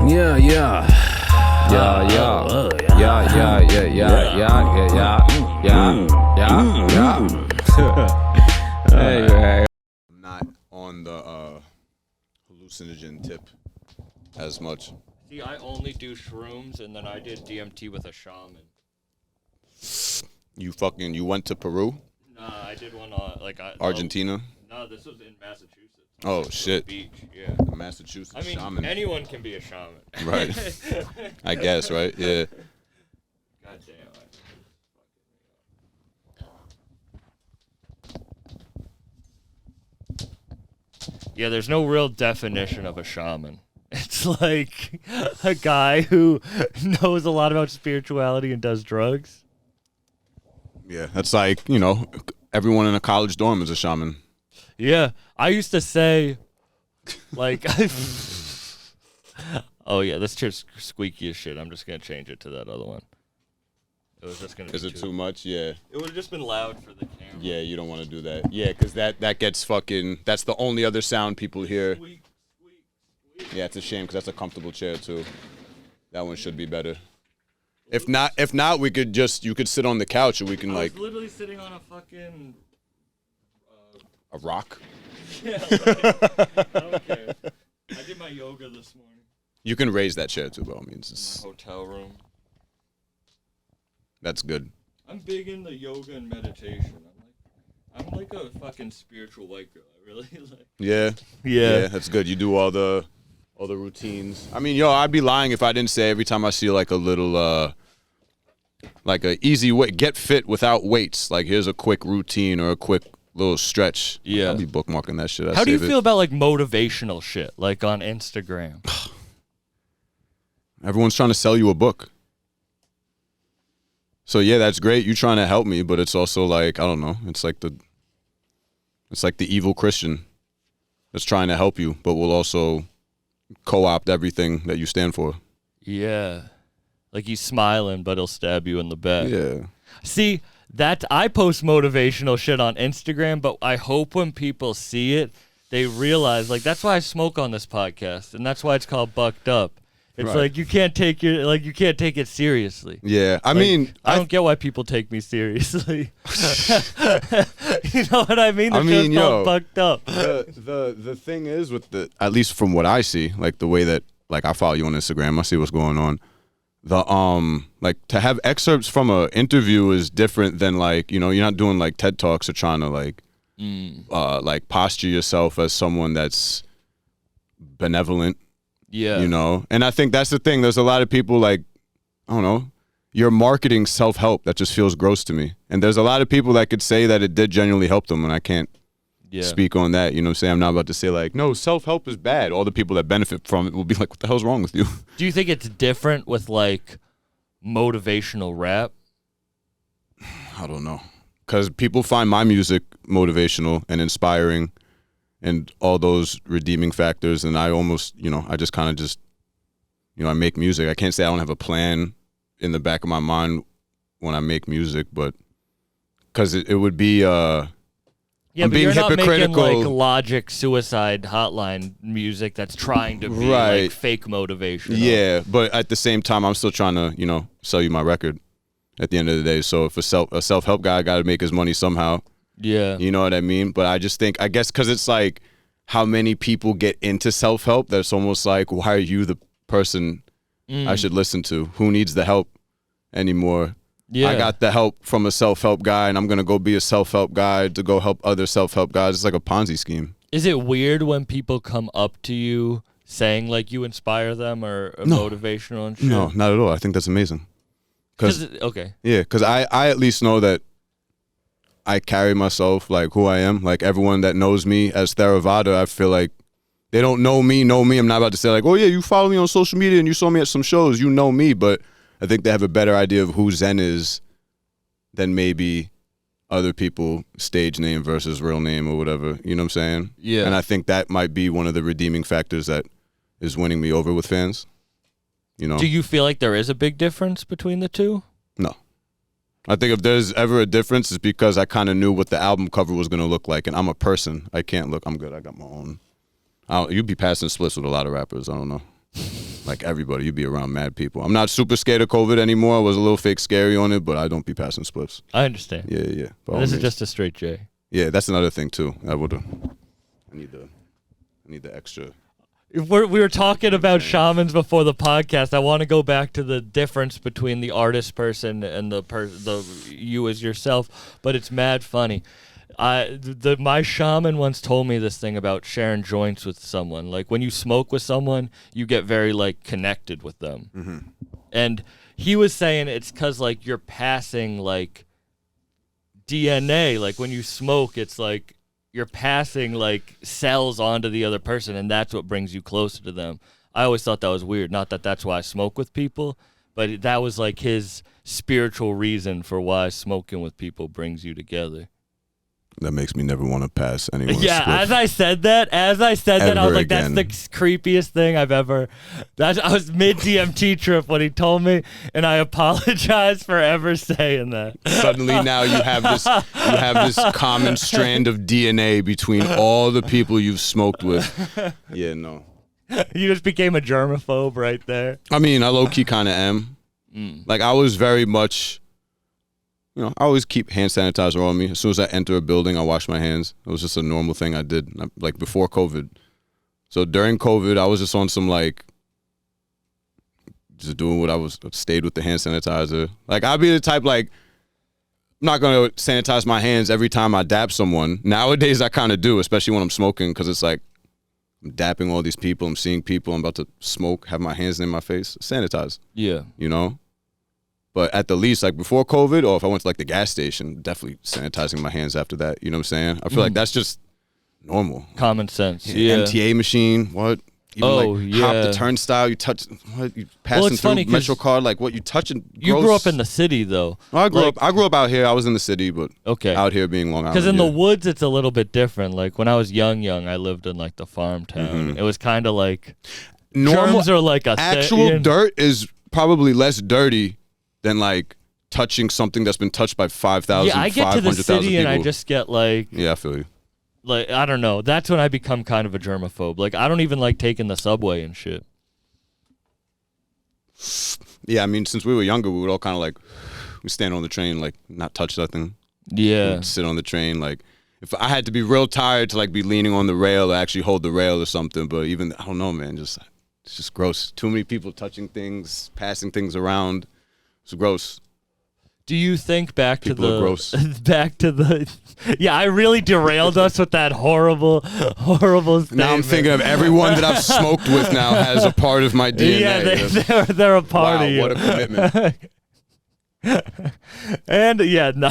Yeah, yeah. Yeah, yeah. Yeah, yeah, yeah, yeah, yeah, yeah, yeah. Hey, I'm not on the hallucinogen tip as much. See, I only do shrooms, and then I did DMT with a shaman. You went to Peru? Nah, I did one Argentina? No, this was in Massachusetts. Oh, shit. Beach, yeah. Massachusetts I mean, shaman. anyone can be a shaman. Right. I guess, right? Yeah. God damn. Yeah, there's no real definition of a shaman. It's like a guy who knows a lot about spirituality and does drugs. Yeah, that's like, everyone in a college dorm is a shaman. Yeah, I used to say, like, oh yeah, this chair's squeaky as shit. I'm just gonna change it to that other one. It was just gonna. Is it too much? Yeah. It would have just been loud for the camera. Yeah, you don't want to do that. Yeah, because that gets fucking. That's the only other sound people hear. Squeak, squeak, squeak. Yeah, it's a shame because that's a comfortable chair too. That one should be better. If not, you could sit on the couch and we can I like was literally sitting on a fucking. a rock. Yeah, I don't care. I did my yoga this morning. You can raise that chair too, by all means. In my hotel room. That's good. I'm big into yoga and meditation. I'm like a fucking spiritual white girl. I really like. Yeah. Yeah, that's good. You do all the routines. I mean, I'd be lying if I didn't say every time I see like a little like a easy way, get fit without weights. Like here's a quick routine or a quick little stretch. Yeah. I'll be bookmarking that shit. How do you feel about like motivational shit, like on Instagram? Everyone's trying to sell you a book. So yeah, that's great. You trying to help me, but it's also like, I don't know. It's like the evil Christian that's trying to help you, but will also co-opt everything that you stand for. Yeah. Like he's smiling, but he'll stab you in the back. Yeah. See, I post motivational shit on Instagram, but I hope when people see it, they realize, like, that's why I smoke on this podcast, and that's why it's called Bucked Up. It's Right. like you can't take it seriously. Yeah. I Like, mean, I don't get why people take me seriously. You know what I mean? The show's called Bucked Up. the thing is with at least from what I see, like the way that like I follow you on Instagram, I see what's going on. The like to have excerpts from a interview is different than like, you're not doing like TED Talks or trying to like like posture yourself as someone that's benevolent. Yeah. And I think that's the thing. There's a lot of people like, I don't know, you're marketing self-help. That just feels gross to me. And there's a lot of people that could say that it did genuinely help them, and I can't speak on that. You know what I'm saying? I'm not about to say like, no, self-help is bad. All the people that benefit from it will be like, what the hell's wrong with you? Do you think it's different with like motivational rap? I don't know. Because people find my music motivational and inspiring and all those redeeming factors, and I almost, I just kind of just, I make music. I can't say I don't have a plan in the back of my mind when I make music, but because it would be, I'm but being you're not hypocritical. making like Logic Suicide Hotline music that's trying to be like fake motivation. Yeah, but at the same time, I'm still trying to, sell you my record at the end of the day. So if a self-help guy got to make his money somehow. Yeah. You know what I mean? But I just think, I guess because it's like how many people get into self-help, that's almost like, why are you the person I should listen to? Who needs the help anymore? Yeah. I got the help from a self-help guy, and I'm going to go be a self-help guy to go help other self-help guys. It's like a Ponzi scheme. Is it weird when people come up to you saying like you inspire them or motivational and shit? No, not at all. I think that's amazing. Okay. Yeah, because I at least know that I carry myself like who I am. Like everyone that knows me as Theravada, I feel like they don't know me. I'm not about to say like, oh yeah, you follow me on social media and you saw me at some shows, you know me. But I think they have a better idea of who Zen is than maybe other people, stage name versus real name or whatever. You know what I'm saying? Yeah. And I think that might be one of the redeeming factors that is winning me over with fans. Do you feel like there is a big difference between the two? No. I think if there's ever a difference, it's because I kind of knew what the album cover was going to look like, and I'm a person. I can't look. I'm good. I got my own. You'd be passing splits with a lot of rappers. I don't know. Like everybody, you'd be around mad people. I'm not super scared of COVID anymore. I was a little fake scary on it, but I don't be passing spliffs. I understand. Yeah. This is just a straight J. Yeah, that's another thing too. I need the extra. We were talking about shamans before the podcast. I want to go back to the difference between the artist person and the you as yourself, but it's mad funny. My shaman once told me this thing about sharing joints with someone. Like when you smoke with someone, you get very like connected with them. Mm-hmm. And he was saying it's because like you're passing like DNA. Like when you smoke, it's like you're passing like cells onto the other person, and that's what brings you closer to them. I always thought that was weird. Not that that's why I smoke with people, but that was like his spiritual reason for why smoking with people brings you together. That makes me never want to pass anyone. Yeah, as I said that, I was like, again. that's the creepiest thing I've ever. I was mid DMT trip when he told me, and I apologize for ever saying that. Suddenly now you have this common strand of DNA between all the people you've smoked with. Yeah, no. You just became a germaphobe right there. I mean, I low key kind of am. Like I was very much. You know, I always keep hand sanitizer on me. As soon as I enter a building, I wash my hands. It was just a normal thing I did, like before COVID. So during COVID, I was just on some like, just doing what stayed with the hand sanitizer. Like I'd be the type like, I'm not gonna sanitize my hands every time I dap someone. Nowadays, I kind of do, especially when I'm smoking, because it's like, I'm dapping all these people, I'm seeing people, I'm about to smoke, have my hands in my face, sanitize. Yeah. You know? But at the least, like before COVID, or if I went to like the gas station, definitely sanitizing my hands after that. You know what I'm saying? I feel like that's just normal. Common sense. Yeah. MTA machine, what? Even hop the turnstile, you touch, what? You passing through Metro card, like what? You touching? You grew up in the city though. No, I grew up out here. I was in the city, but out here being Long Island. Because in the woods, it's a little bit different. Like when I was young, I lived in like the farm town. It was kind of like germs are like a actual dirt is probably less dirty than like touching something that's been touched by 5,000, yeah, I get to the city people. And I just get like... Yeah, I feel you. Like, I don't know. That's when I become kind of a germaphobe. Like, I don't even like taking the subway and shit. Yeah, I mean, since we were younger, we would all kind of like... We stand on the train, like, not touch nothing. Yeah. We'd sit on the train, like... If I had to be real tired to like be leaning on the rail or actually hold the rail or something, but even... I don't know, man. It's just gross. Too many people touching things, passing things around. It's gross. Do you think back People to the are gross. back to the? Yeah, I really derailed us with that horrible statement. Now I'm thinking of everyone that I've smoked with now has a part of my DNA. Yeah, they're a part of you. What a commitment. And yeah, no,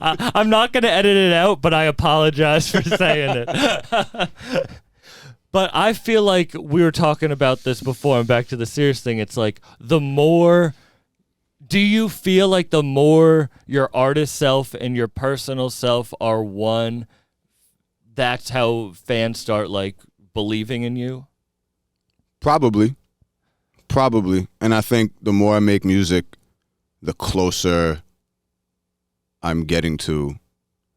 I'm not gonna edit it out, but I apologize for saying it. But I feel like we were talking about this before, and back to the serious thing. It's like the more. Do you feel like the more your artist self and your personal self are one, that's how fans start like believing in you? Probably. And I think the more I make music, the closer I'm getting to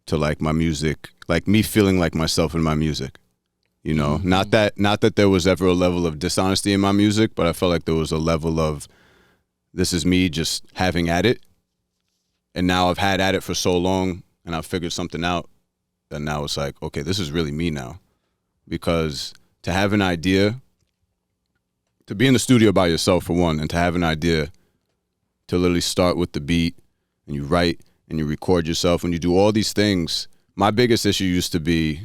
like my music, like me feeling like myself in my music. You know, not that there was ever a level of dishonesty in my music, but I felt like there was a level of, this is me just having at it. And now I've had at it for so long and I've figured something out that now it's like, okay, this is really me now. Because to have an idea, to be in the studio by yourself for one, and to have an idea, to literally start with the beat and you write and you record yourself and you do all these things. My biggest issue used to be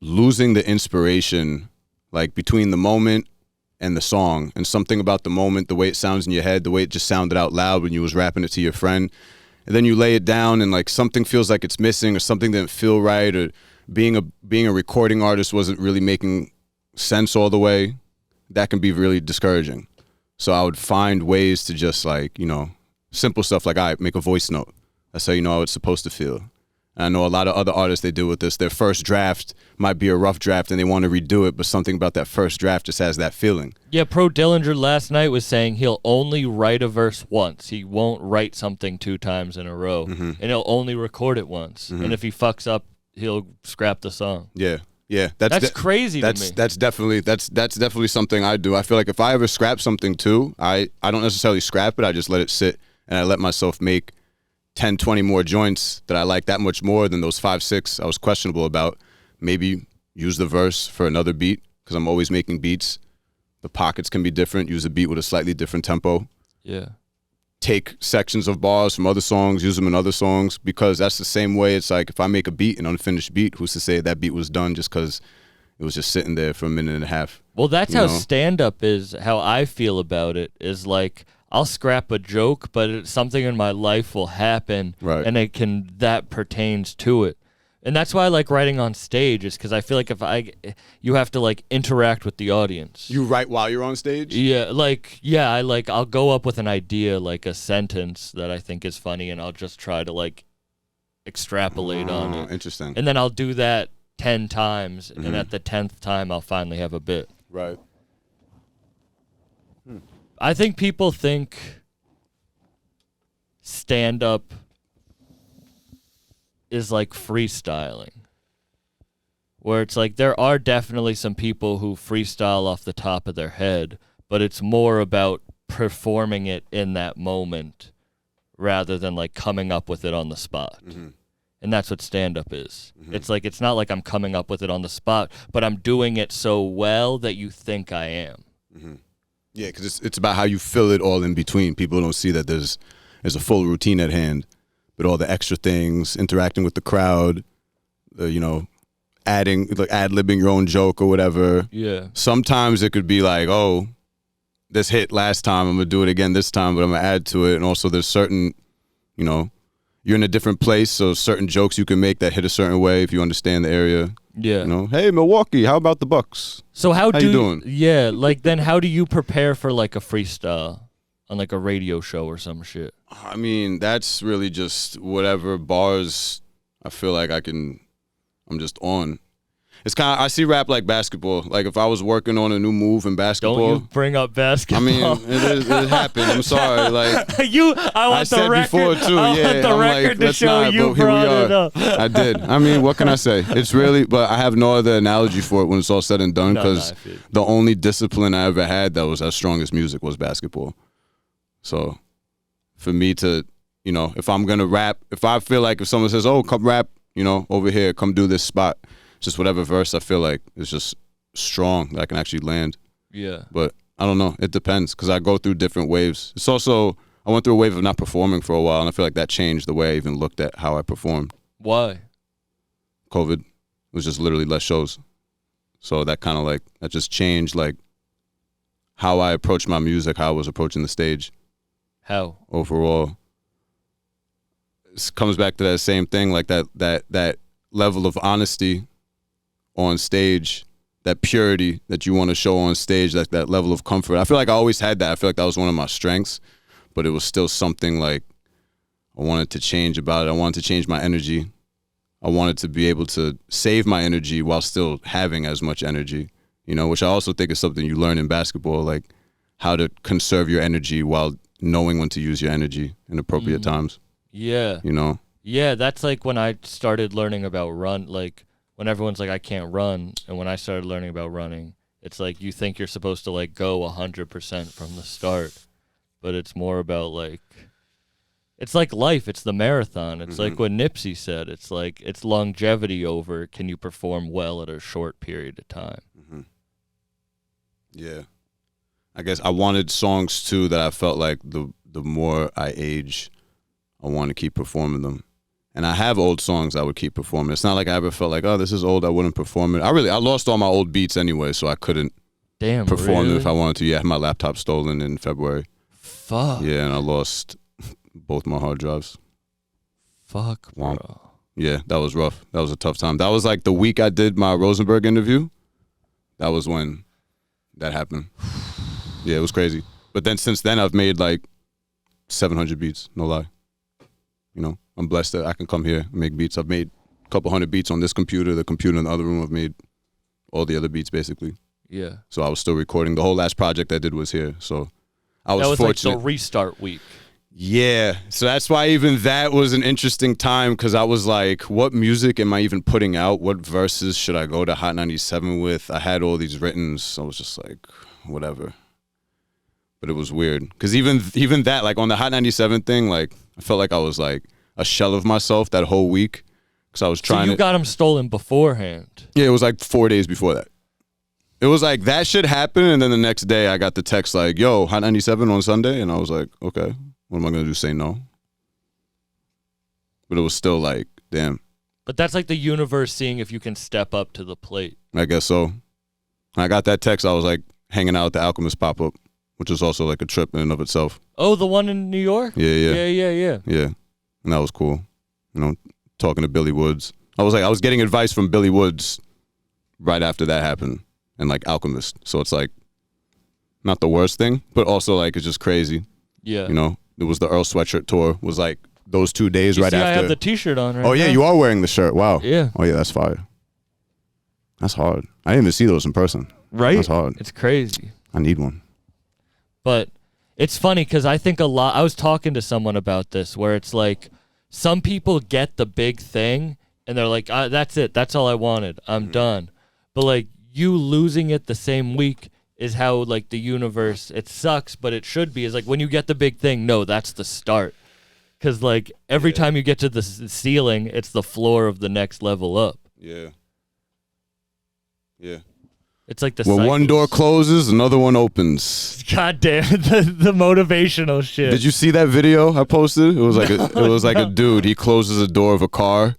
losing the inspiration, like between the moment and the song, and something about the moment, the way it sounds in your head, the way it just sounded out loud when you was rapping it to your friend, and then you lay it down and like something feels like it's missing or something didn't feel right, or being a recording artist wasn't really making sense all the way. That can be really discouraging. So I would find ways to just like, you know, simple stuff like I make a voice note. That's how you know how it's supposed to feel. And I know a lot of other artists, they do with this. Their first draft might be a rough draft and they want to redo it, but something about that first draft just has that feeling. Yeah, Pro Dillinger last night was saying he'll only write a verse once. He won't write something 2 times in a row, and he'll only record it once. And if he fucks up, he'll scrap the song. Yeah. Yeah, That's crazy to me. That's definitely something I do. I feel like if I ever scrap something too, I don't necessarily scrap it. I just let it sit, and I let myself make 10, 20 more joints that I like that much more than those 5, 6 I was questionable about. Maybe use the verse for another beat, because I'm always making beats. The pockets can be different. Use a beat with a slightly different tempo. Yeah. Take sections of bars from other songs, use them in other songs, because that's the same way. It's like if I make a beat, an unfinished beat, who's to say that beat was done just because it was just sitting there for a minute and a half? Well, that's how stand-up is. How I feel about it is like I'll scrap a joke, but something in my life will happen, right, and that pertains to it. And that's why I like writing on stage, is because I feel like you have to like interact with the audience. You write while you're on stage? Yeah, I'll go up with an idea, like a sentence that I think is funny, and I'll just try to like extrapolate on it. Interesting. And then I'll do that 10 times, and at the 10th time, I'll finally have a bit. Right. I think people think stand-up is like freestyling, where it's like there are definitely some people who freestyle off the top of their head, but it's more about performing it in that moment rather than like coming up with it on the spot. And that's what stand-up is. It's like, it's not like I'm coming up with it on the spot, but I'm doing it so well that you think I am. Yeah, because it's about how you fill it all in between. People don't see that there's a full routine at hand, but all the extra things, interacting with the crowd, adding, like ad-libbing your own joke or whatever. Yeah. Sometimes it could be like, oh, this hit last time, I'm going to do it again this time, but I'm going to add to it. And also there's certain, you're in a different place, so certain jokes you can make that hit a certain way if you understand the area. Yeah. Hey, Milwaukee, how about the Bucks? So how you doing? Yeah, like then how do you prepare for like a freestyle on like a radio show or some shit? I mean, that's really just whatever bars I feel like I'm just on. It's kind of, I see rap like basketball. Like if I was working on a new move in basketball. Don't you bring up basketball. I mean, it happened. I'm sorry. Like I said before too. I want the record to show you brought it up. I did. I mean, what can I say? It's really, but I have no other analogy for it when it's all said and done, because the only discipline I ever had that was as strong as music was basketball. So for me to, if I'm going to rap, if I feel like if someone says, oh, come rap, over here, come do this spot, just whatever verse I feel like is just strong that I can actually land. Yeah. But I don't know. It depends, because I go through different waves. It's also, I went through a wave of not performing for a while, and I feel like that changed the way I even looked at how I performed. Why? COVID. It was just literally less shows. So that kind of like, that just changed like how I approached my music, how I was approaching the stage. How? Overall. It comes back to that same thing, like that level of honesty on stage, that purity that you want to show on stage, like that level of comfort. I feel like I always had that. I feel like that was one of my strengths, but it was still something like I wanted to change about it. I wanted to change my energy. I wanted to be able to save my energy while still having as much energy, which I also think is something you learn in basketball, like how to conserve your energy while knowing when to use your energy in appropriate times. Yeah. Yeah, that's like when I started learning about like when everyone's like, I can't run. And when I started learning about running, it's like you think you're supposed to like go 100% from the start. But it's more about like, it's like life. It's the marathon. It's like what Nipsey said. It's like, it's longevity over can you perform well at a short period of time. Yeah. I guess I wanted songs too that I felt like the more I age, I want to keep performing them. And I have old songs I would keep performing. It's not like I ever felt like, oh, this is old, I wouldn't perform it. I lost all my old beats anyway, so I couldn't perform them if I wanted to. Yeah, I had my laptop stolen in February. Fuck. Yeah, and I lost both my hard drives. Fuck, bro. Yeah, that was rough. That was a tough time. That was like the week I did my Rosenberg interview. That was when that happened. Yeah, it was crazy. But then since then, I've made like 700 beats, no lie. I'm blessed that I can come here and make beats. I've made a couple hundred beats on this computer. The computer in the other room, I've made all the other beats basically. Yeah. So I was still recording. The whole last project I did was here. So I was fortunate. Like the restart week. Yeah, so that's why even that was an interesting time, because I was like, what music am I even putting out? What verses should I go to Hot 97 with? I had all these written, so I was just like, whatever. But it was weird, because even that, like on the Hot 97 thing, like I felt like I was like a shell of myself that whole week, because I was trying So you got them stolen beforehand. Yeah, it was like 4 days before that. It was like that shit happened, and then the next day I got the text like, yo, Hot 97 on Sunday, and I was like, okay. What am I going to do, say no? But it was still like, damn. But that's like the universe seeing if you can step up to the plate. I guess so. When I got that text, I was like hanging out at the Alchemist pop-up, which was also like a trip in and of itself. Oh, the one in New York? Yeah. Yeah. Yeah, and that was cool. You know, talking to Billy Woods. I was getting advice from Billy Woods right after that happened, and like Alchemist. So it's like not the worst thing, but also like it's just crazy. Yeah. You know, it was the Earl Sweatshirt tour. Was like those 2 days right after. I have the T-shirt on right Oh yeah, now. you are wearing the shirt. Wow. Yeah. Oh yeah, that's fire. That's hard. I didn't even see those in person. Right? That's hard. It's crazy. I need one. But it's funny because I think a lot. I was talking to someone about this where it's like some people get the big thing and they're like, that's it. That's all I wanted. I'm done. But like you losing it the same week is how like the universe, it sucks, but it should be, is like when you get the big thing, no, that's the start. Because like every time you get to the ceiling, it's the floor of the next level up. Yeah. It's like the when cycles. one door closes, another one opens. God damn it, the motivational shit. Did you see that video I posted? It was like a dude. He closes a door of a car.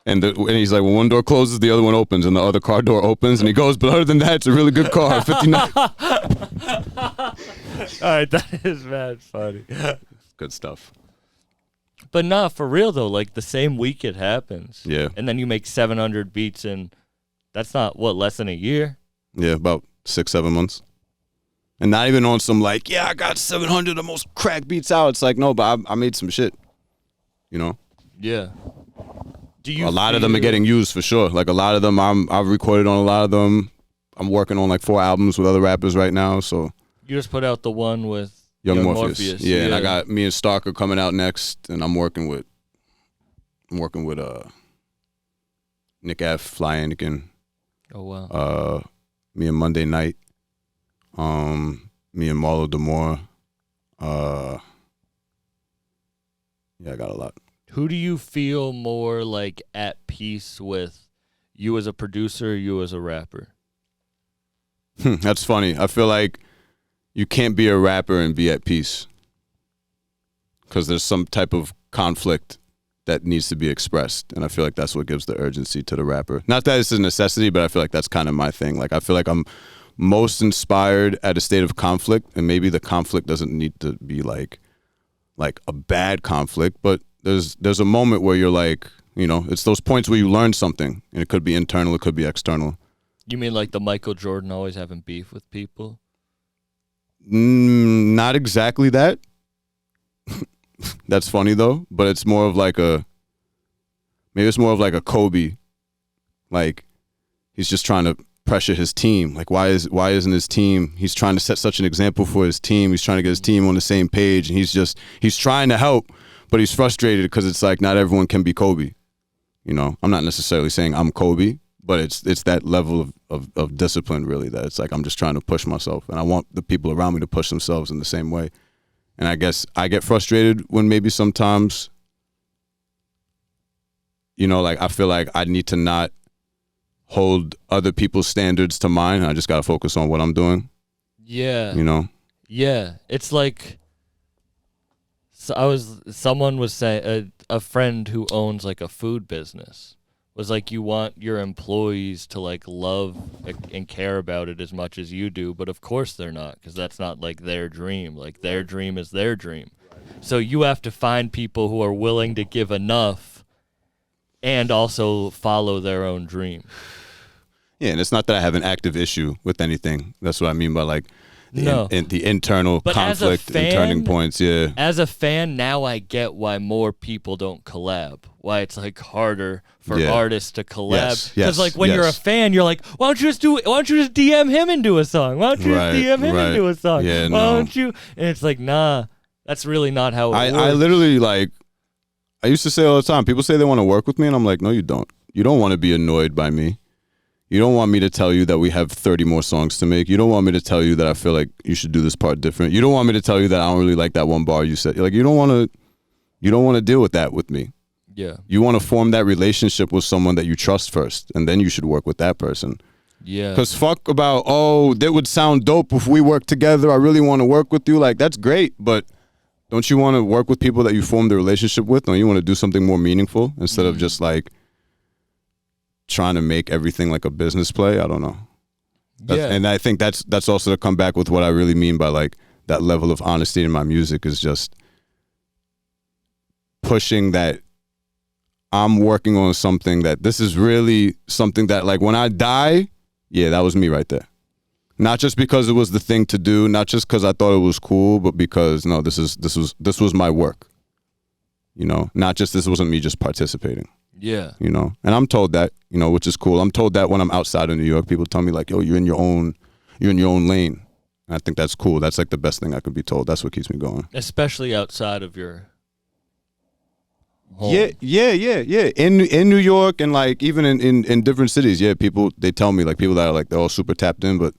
And he's like, when one door closes, the other one opens, and the other car door opens, and he goes, but other than that, it's a really good car, 59. All right, that is mad funny. Good stuff. But nah, for real though, like the same week it happens. Yeah. And then you make 700 beats in, that's not, less than a year? Yeah, about 6-7 months. And not even on some like, yeah, I got 700 the most crack beats out. It's like, no, but I made some shit, you know? Yeah. A lot of them are getting used for sure. Like a lot of them, I've recorded on a lot of them. I'm working on like 4 albums with other rappers right now. So you just put out the one with Young Morpheus. Yeah, and I got me and Stark are coming out next, and I'm working with Nick F, Fly Anakin. Oh wow. Me and Monday Night. Me and Marlo Demore. Yeah, I got a lot. Who do you feel more like at peace with, you as a producer or you as a rapper? That's funny. I feel like you can't be a rapper and be at peace, because there's some type of conflict that needs to be expressed, and I feel like that's what gives the urgency to the rapper. Not that it's a necessity, but I feel like that's kind of my thing. Like I feel like I'm most inspired at a state of conflict, and maybe the conflict doesn't need to be like a bad conflict, but there's a moment where you're like, you know, it's those points where you learn something, and it could be internal, it could be external. You mean like the Michael Jordan always having beef with people? Not exactly that. That's funny though, but it's more of like maybe it's more of like a Kobe. Like he's just trying to pressure his team. Like why isn't his team? He's trying to set such an example for his team. He's trying to get his team on the same page, and he's trying to help, but he's frustrated because it's like not everyone can be Kobe. You know, I'm not necessarily saying I'm Kobe, but it's that level of discipline really, that it's like I'm just trying to push myself, and I want the people around me to push themselves in the same way. And I guess I get frustrated when maybe sometimes, you know, like I feel like I need to not hold other people's standards to mine. I just got to focus on what I'm doing. Yeah. You know? Yeah. It's like, someone was saying, a friend who owns like a food business was like, you want your employees to like love and care about it as much as you do, but of course they're not, because that's not like their dream. Like their dream is their dream. So you have to find people who are willing to give enough and also follow their own dream. Yeah, and it's not that I have an active issue with anything. That's what I mean by like the internal but conflict and turning points. Yeah. As a fan, now I get why more people don't collab. Why it's like harder for artists to collab. Because like when you're a fan, you're like, why don't you just DM him and do a song? Why don't you just DM him and do a song? Yeah, why don't you? And it's like, nah. That's really not how it works. I literally, like, I used to say all the time, people say they want to work with me, and I'm like, no, you don't. You don't want to be annoyed by me. You don't want me to tell you that we have 30 more songs to make. You don't want me to tell you that I feel like you should do this part different. You don't want me to tell you that I don't really like that one bar you said. Like, you don't want to deal with that with me. Yeah. You want to form that relationship with someone that you trust first, and then you should work with that person. Yeah. Because fuck about, oh, that would sound dope if we work together. I really want to work with you. Like, that's great, but don't you want to work with people that you formed a relationship with? Don't you want to do something more meaningful instead of just like trying to make everything like a business play? I don't know. And I think that's also to come back with what I really mean by like that level of honesty in my music is just pushing that I'm working on something that this is really something that like when I die, yeah, that was me right there. Not just because it was the thing to do, not just because I thought it was cool, but because no, this was my work. You know, not just this wasn't me just participating. Yeah. You know, and I'm told that, you know, which is cool. I'm told that when I'm outside of New York, people tell me like, yo, you're in your own lane. And I think that's cool. That's like the best thing I could be told. That's what keeps me going. Especially outside of your home. Yeah. In New York and like even in different cities, yeah, people, they tell me like people that are like, they're all super tapped in, but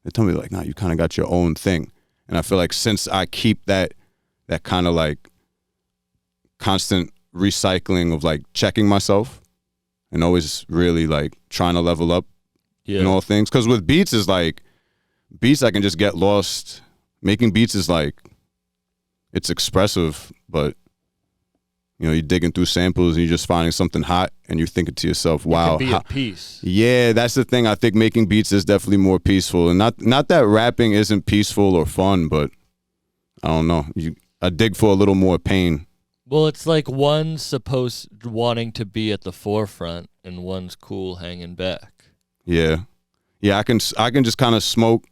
they tell me like, nah, you kind of got your own thing. And I feel like since I keep that kind of like constant recycling of like checking myself and always really like trying to level up in all things. Because with beats is like, beats I can just get lost. Making beats is like, it's expressive, but you know, you're digging through samples and you're just finding something hot and you're thinking to yourself, wow. It can be at peace. Yeah, that's the thing. I think making beats is definitely more peaceful. And not that rapping isn't peaceful or fun, but I don't know. I dig for a little more pain. Well, it's like one's supposed wanting to be at the forefront and one's cool hanging back. Yeah. Yeah, I can just kind of smoke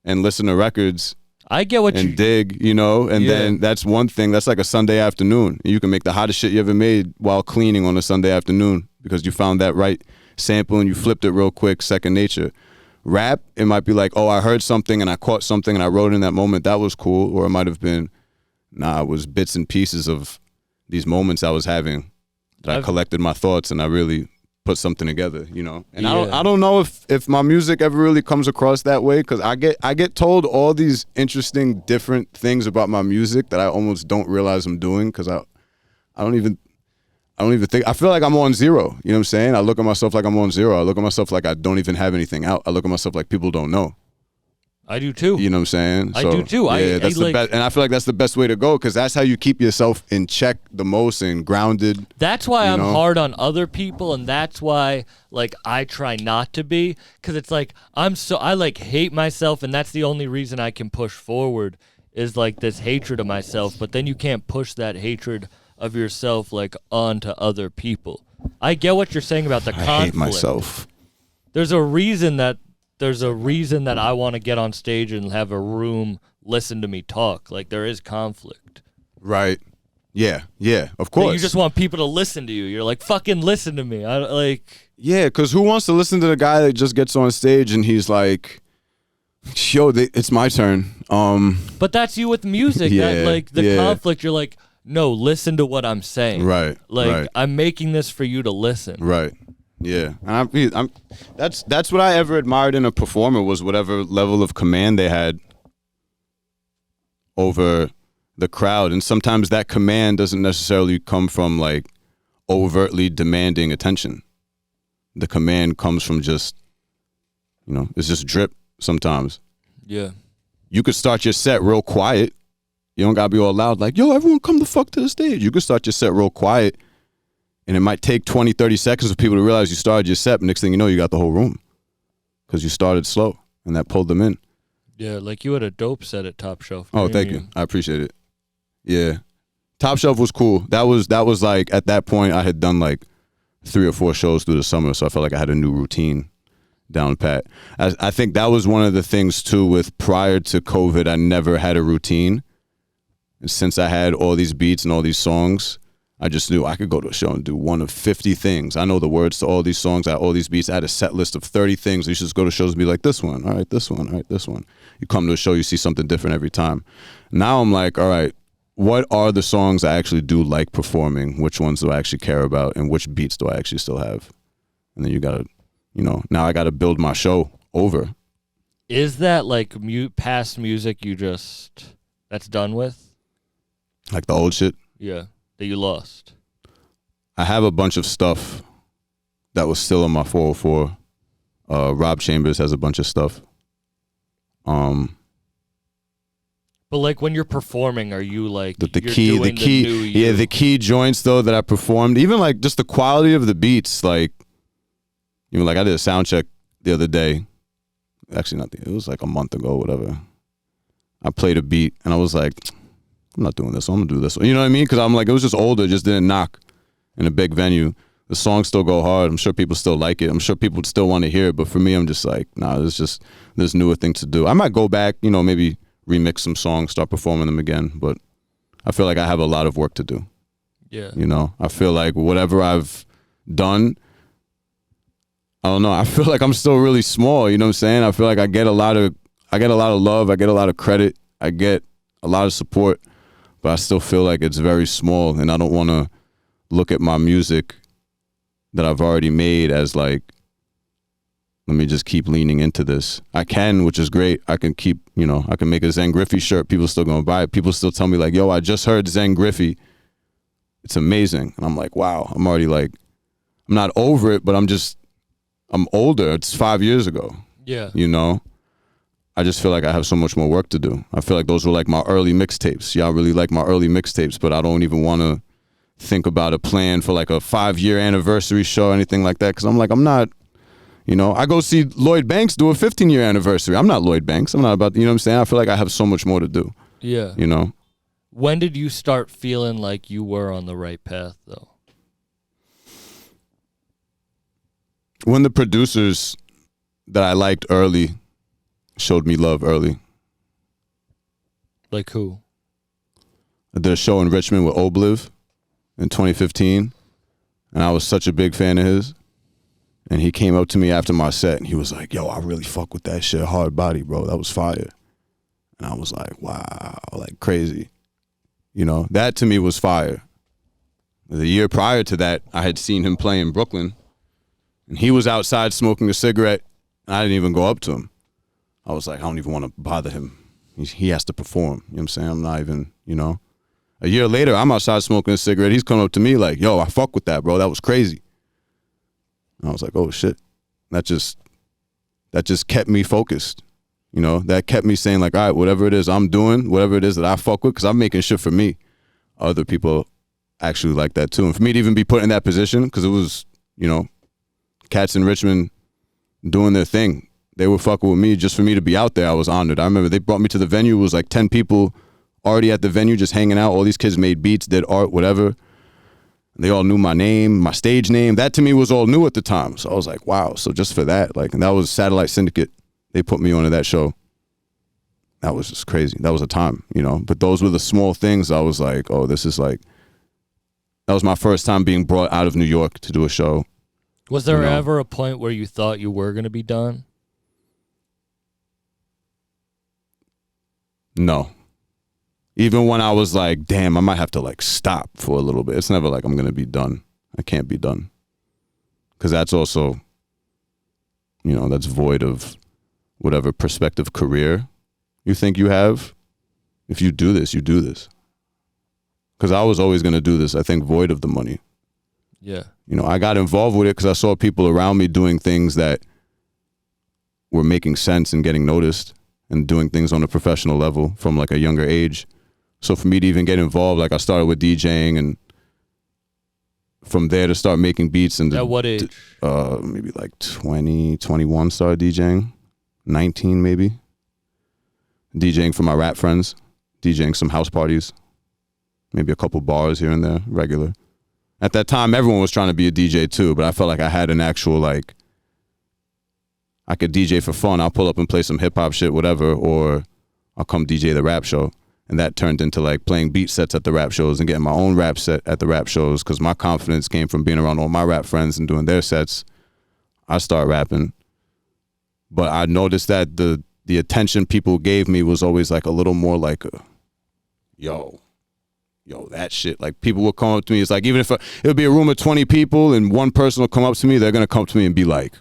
and listen to records. I get what and dig, you know, and then that's one thing. That's like a Sunday afternoon. You can make the hottest shit you ever made while cleaning on a Sunday afternoon because you found that right sample and you flipped it real quick, second nature. Rap, it might be like, oh, I heard something and I caught something and I wrote in that moment. That was cool. Or it might have been, nah, it was bits and pieces of these moments I was having that I collected my thoughts and I really put something together, you know. And I don't know if my music ever really comes across that way because I get told all these interesting different things about my music that I almost don't realize I'm doing because I don't even think, I feel like I'm on zero, you know what I'm saying? I look at myself like I'm on zero. I look at myself like I don't even have anything out. I look at myself like people don't know. I do too. You know what I'm saying? I do too. Yeah, that's the best, and I feel like that's the best way to go because that's how you keep yourself in check the most and grounded. That's why I'm hard on other people, and that's why like I try not to be because it's like I like hate myself, and that's the only reason I can push forward is like this hatred of myself. But then you can't push that hatred of yourself like onto other people. I get what you're saying about the conflict. I hate myself. There's a reason that I want to get on stage and have a room listen to me talk. Like, there is conflict. Right. Yeah, of course. Like, you just want people to listen to you. You're like, fucking listen to me. Yeah, because who wants to listen to the guy that just gets on stage and he's like, yo, it's my turn. But that's you with music. Yeah, the conflict, you're like, no, listen to what I'm saying. Right. I'm making this for you to listen. Right. Yeah, and that's what I ever admired in a performer was whatever level of command they had over the crowd, and sometimes that command doesn't necessarily come from like overtly demanding attention. The command comes from just, you know, it's just drip sometimes. Yeah, you could start your set real quiet. You don't gotta be all loud like, yo, everyone come the fuck to the stage. You could start your set real quiet. And it might take 20, 30 seconds for people to realize you started your set. But next thing you know, you got the whole room because you started slow and that pulled them in. Yeah, like you had a dope set at Top Shelf. Oh, thank you. I appreciate it. Yeah. Top Shelf was cool. That was like, at that point, I had done like 3 or 4 shows through the summer. So I felt like I had a new routine down pat. I think that was one of the things too with prior to COVID, I never had a routine. And since I had all these beats and all these songs, I just knew I could go to a show and do one of 50 things. I know the words to all these songs, I had all these beats. I had a set list of 30 things. You should just go to shows and be like, this one, all right, this one, all right, this one. You come to a show, you see something different every time. Now I'm like, all right, what are the songs I actually do like performing? Which ones do I actually care about? And which beats do I actually still have? And then you got to, now I got to build my show over. Is that like past music that's done with? Like the old shit? Yeah, that you lost. I have a bunch of stuff that was still in my 404. Rob Chambers has a bunch of stuff. But like when you're performing, are you like the key joints though that I performed, even like just the quality of the beats, like even like I did a sound check the other day. Actually, it was like a month ago, whatever. I played a beat and I was like, I'm not doing this. I'm gonna do this one. You know what I mean? Because I'm like, it was just older, just didn't knock in a big venue. The songs still go hard. I'm sure people still like it. I'm sure people still want to hear it. But for me, I'm just like, nah, there's newer things to do. I might go back, maybe remix some songs, start performing them again. But I feel like I have a lot of work to do. Yeah. I feel like whatever I've done, I don't know. I feel like I'm still really small. You know what I'm saying? I feel like I get a lot of love. I get a lot of credit. I get a lot of support. But I still feel like it's very small, and I don't want to look at my music that I've already made as like, let me just keep leaning into this. I can, which is great. I can keep, I can make a Zen Griffey shirt. People still gonna buy it. People still tell me like, yo, I just heard Zen Griffey. It's amazing. And I'm like, wow, I'm already like, I'm not over it, but I'm older. It's 5 years ago. Yeah. I just feel like I have so much more work to do. I feel like those were like my early mixtapes. Y'all really like my early mixtapes, but I don't even want to think about a plan for like a 5-year anniversary show or anything like that. Cause I'm like, I'm not, I go see Lloyd Banks do a 15-year anniversary. I'm not Lloyd Banks. I'm not about, you know what I'm saying? I feel like I have so much more to do. Yeah. When did you start feeling like you were on the right path though? When the producers that I liked early showed me love early. Like who? I did a show in Richmond with Obliv in 2015, and I was such a big fan of his. And he came up to me after my set, and he was like, yo, I really fuck with that shit. Hard Body, bro. That was fire. And I was like, wow, like crazy. That to me was fire. The year prior to that, I had seen him play in Brooklyn, and he was outside smoking a cigarette, and I didn't even go up to him. I was like, I don't even want to bother him. He has to perform. You know what I'm saying? I'm not even, A year later, I'm outside smoking a cigarette. He's coming up to me like, yo, I fuck with that, bro. That was crazy. And I was like, oh, shit. That just kept me focused. That kept me saying like, all right, whatever it is I'm doing, whatever it is that I fuck with, because I'm making shit for me. Other people actually like that too. And for me to even be put in that position, because it was, cats in Richmond doing their thing. They were fucking with me just for me to be out there. I was honored. I remember they brought me to the venue. It was like 10 people already at the venue just hanging out. All these kids made beats, did art, whatever. They all knew my name, my stage name. That to me was all new at the time. So I was like, wow. So just for that, and that was Satellite Syndicate. They put me onto that show. That was just crazy. That was a time, But those were the small things. I was like, oh, this is like, that was my first time being brought out of New York to do a show. Was there ever a point where you thought you were going to be done? No. Even when I was like, damn, I might have to stop for a little bit. It's never like I'm going to be done. I can't be done. Because that's also, that's void of whatever prospective career you think you have. If you do this, you do this. Because I was always going to do this, I think, void of the money. Yeah. I got involved with it because I saw people around me doing things that were making sense and getting noticed and doing things on a professional level from a younger age. So for me to even get involved, I started with DJing, and from there to start making beats. And at what age? Maybe 20, 21 started DJing. 19 maybe. DJing for my rap friends. DJing some house parties. Maybe a couple bars here and there, regular. At that time, everyone was trying to be a DJ too, but I felt like I had an actual I could DJ for fun. I'll pull up and play some hip hop shit, whatever, or I'll come DJ the rap show. And that turned into like playing beat sets at the rap shows and getting my own rap set at the rap shows because my confidence came from being around all my rap friends and doing their sets. I start rapping. But I noticed that the attention people gave me was always like a little more like a, yo, that shit. Like people will come up to me. It's like even if it would be a room of 20 people and one person will come up to me, they're going to come to me and be like,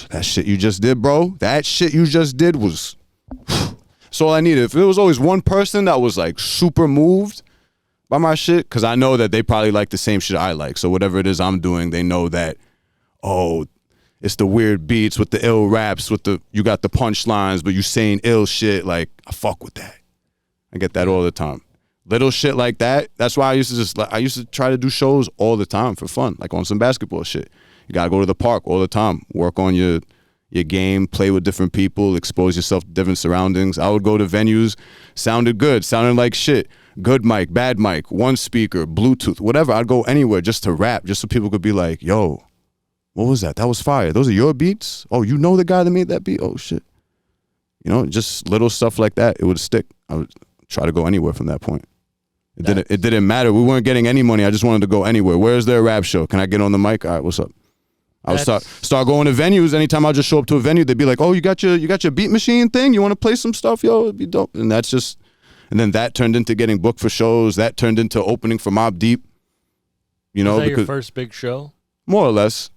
that shit you just did, bro. That shit you just did was... That's all I needed. If there was always one person that was like super moved by my shit, because I know that they probably like the same shit I like. So whatever it is I'm doing, they know that, oh, it's the weird beats with the ill raps, with the, you got the punchlines, but you saying ill shit. Like, I fuck with that. I get that all the time. Little shit like that. That's why I used to try to do shows all the time for fun, like on some basketball shit. You gotta go to the park all the time, work on your game, play with different people, expose yourself to different surroundings. I would go to venues, sounded good, sounded like shit. Good mic, bad mic, one speaker, Bluetooth, whatever. I'd go anywhere just to rap, just so people could be like, yo, what was that? That was fire. Those are your beats? Oh, you know the guy that made that beat? Oh, shit. You know, just little stuff like that. It would stick. I would try to go anywhere from that point. It didn't matter. We weren't getting any money. I just wanted to go anywhere. Where's their rap show? Can I get on the mic? All right, what's up? I would start going to venues. Anytime I just show up to a venue, they'd be like, "Oh, you got your beat machine thing? You want to play some stuff, yo? It'd be dope." And that's just, and then that turned into getting booked for shows. That turned into opening for Mobb Deep. You know, was that your first big show? More or less,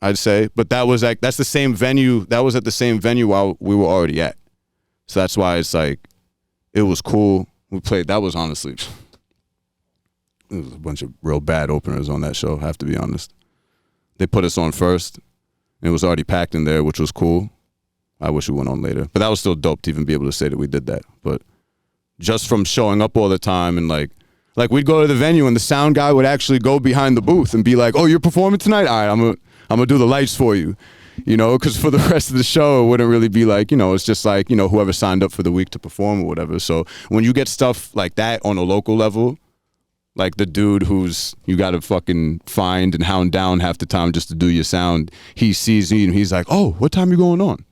I'd say. But that was like, that's the same venue. That was at the same venue while we were already at. So that's why it's like, it was cool. We played. That was honestly, there was a bunch of real bad openers on that show. I have to be honest. They put us on first. It was already packed in there, which was cool. I wish we went on later. But that was still dope to even be able to say that we did that. But just from showing up all the time and like we'd go to the venue and the sound guy would actually go behind the booth and be like, "Oh, you're performing tonight? All right, I'm gonna do the lights for you." You know, because for the rest of the show, it wouldn't really be like, you know, it's just like, you know, whoever signed up for the week to perform or whatever. So when you get stuff like that on a local level, like the dude who's you got to fucking find and hound down half the time just to do your sound, he sees me and he's like, "Oh, what time you going on?"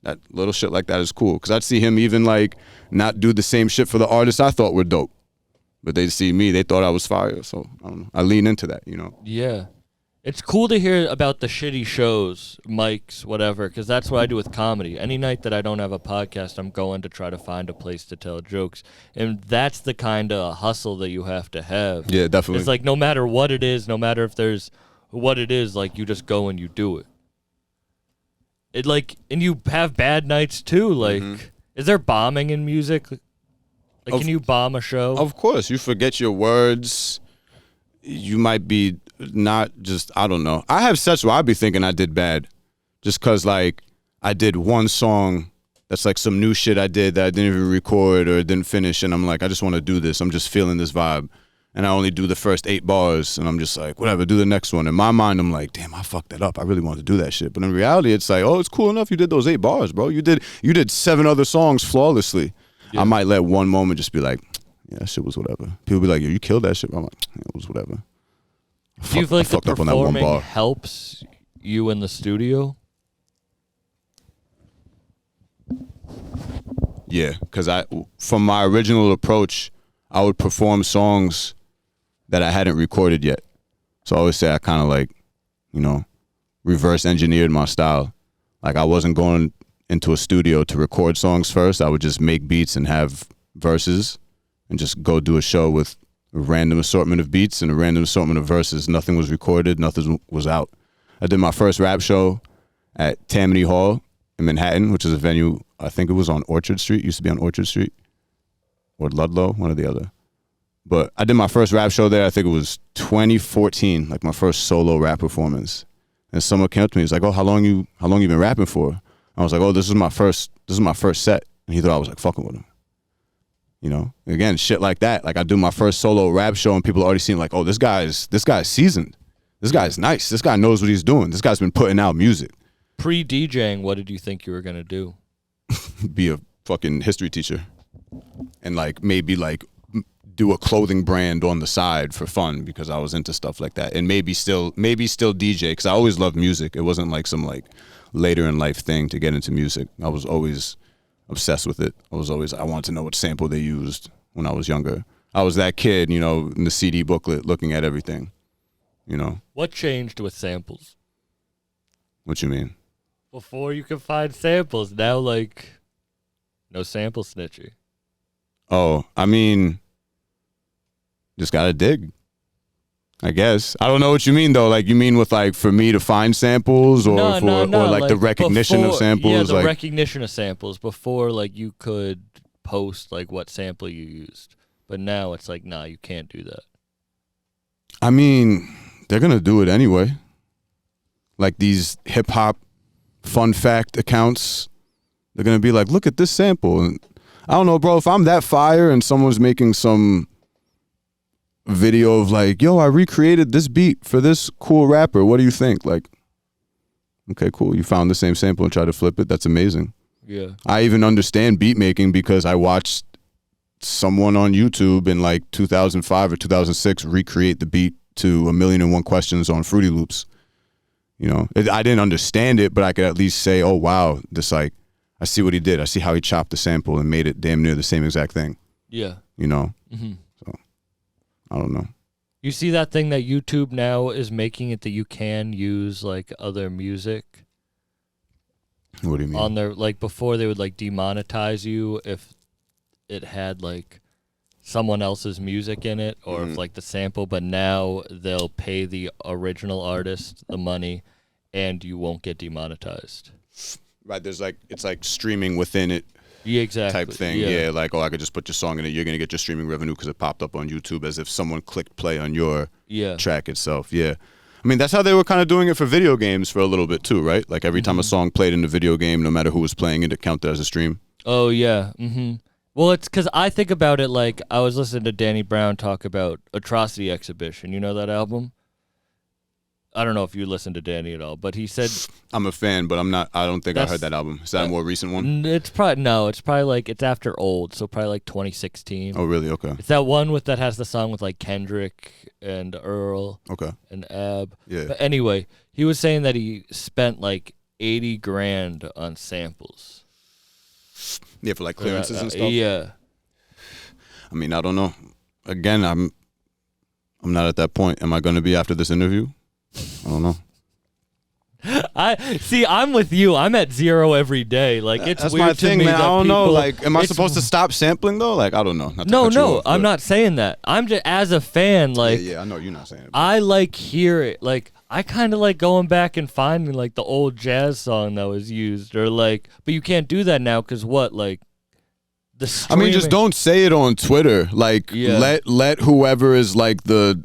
That little shit like that is cool. Because I'd see him even like not do the same shit for the artists I thought were dope. But they'd see me, they thought I was fire. So I don't know. I lean into that, you know? Yeah. It's cool to hear about the shitty shows, mics, whatever, because that's what I do with comedy. Any night that I don't have a podcast, I'm going to try to find a place to tell jokes. And that's the kind of hustle that you have to have. Yeah, definitely. It's like no matter what it is, no matter if there's what it is, like you just go and you do it. It like, and you have bad nights too. Like, is there bombing in music? Like, can you bomb a show? Of course. You forget your words. You might be not just, I don't know. I have sets where I'd be thinking I did bad just because, like, I did one song that's like some new shit I did that I didn't even record or didn't finish, and I'm like, I just want to do this. I'm just feeling this vibe. And I only do the first 8 bars, and I'm just like, whatever, do the next one. In my mind, I'm like, damn, I fucked that up. I really wanted to do that shit. But in reality, it's like, oh, it's cool enough you did those 8 bars, bro. You did 7 other songs flawlessly. Yeah. I might let one moment just be like, yeah, that shit was whatever. People be like, yo, you killed that shit. I'm like, yeah, it was whatever. Do you feel like the performing helps you in the studio? Yeah, because from my original approach, I would perform songs that I hadn't recorded yet. So I always say I kind of like, you know, reverse engineered my style. Like I wasn't going into a studio to record songs first. I would just make beats and have verses and just go do a show with a random assortment of beats and a random assortment of verses. Nothing was recorded. Nothing was out. I did my first rap show at Tammany Hall in Manhattan, which is a venue, I think it was on Orchard Street. It used to be on Orchard Street or Ludlow, one or the other. But I did my first rap show there. I think it was 2014, like my first solo rap performance. And someone came up to me. He's like, "Oh, how long you been rapping for?" I was like, "Oh, this is my first set." And he thought I was like fucking with him. You know, again, shit like that. Like I do my first solo rap show and people already seeing like, "Oh, this guy's seasoned. This guy's nice. This guy knows what he's doing. This guy's been putting out music." Pre-DJing, what did you think you were gonna do? Be a fucking history teacher, and like maybe like do a clothing brand on the side for fun because I was into stuff like that, and maybe still DJ because I always loved music. It wasn't like some like later in life thing to get into music. I was always obsessed with it. I wanted to know what sample they used when I was younger. I was that kid, you know, in the CD booklet looking at everything, you know. What changed with samples? What you mean? Before you could find samples, now like no sample snitchy. Oh, I mean, just gotta dig, I guess. I don't know what you mean though. Like you mean with like for me to find samples or No, or like the recognition of samples? Yeah, the like, recognition of samples. Before, like you could post like what sample you used, but now it's like, nah, you can't do that. I mean, they're gonna do it anyway. Like these hip hop fun fact accounts, they're gonna be like, look at this sample. And I don't know, bro, if I'm that fire and someone's making some video of like, yo, I recreated this beat for this cool rapper, what do you think? Like, okay, cool, you found the same sample and tried to flip it. That's amazing. Yeah. I even understand beat making because I watched someone on YouTube in like 2005 or 2006 recreate the beat to 1,000,001 Questions on Fruity Loops. You know, I didn't understand it, but I could at least say, oh, wow, this like, I see what he did. I see how he chopped the sample and made it damn near the same exact thing. Yeah. You know? Mm-hmm. So, I don't know. You see that thing that YouTube now is making it that you can use like other music? What do you mean? On their, like before they would like demonetize you if it had like someone else's music in it or if like the sample, but now they'll pay the original artist the money and you won't get demonetized. Right, there's like, it's like streaming within it. Yeah, exactly. Type thing. Yeah, like, oh, I could just put your song in it. You're going to get your streaming revenue because it popped up on YouTube as if someone clicked play on your track itself. Yeah. I mean, that's how they were kind of doing it for video games for a little bit too, right? Like every time a song played in the video game, no matter who was playing it, it counted as a stream. Oh, yeah. Mm-hmm. Well, it's because I think about it like I was listening to Danny Brown talk about Atrocity Exhibition. You know that album? I don't know if you listen to Danny at all, but he said... I'm a fan, but I don't think I heard that album. Is that a more recent one? It's probably like, it's after Old, so probably like 2016. Oh, really? Okay. It's that one that has the song with like Kendrick and Earl and Ab. Yeah. But anyway, he was saying that he spent like $80,000 on samples. Yeah, for like clearances and stuff? Yeah. I mean, I don't know. Again, I'm not at that point. Am I going to be after this interview? I don't know. I'm with you. I'm at 0 every day. Like it's that's weird my thing, to me man. that I don't know. people- Like, am I supposed to stop sampling though? Like, I don't know. No, I'm not saying that. I'm just as a fan. Like, yeah, I know you're not saying it. I like hear it. Like, I kind of like going back and finding like the old jazz song that was used, or like, but you can't do that now because what? Like, the streaming... I mean, just don't say it on Twitter. Like, let whoever is like the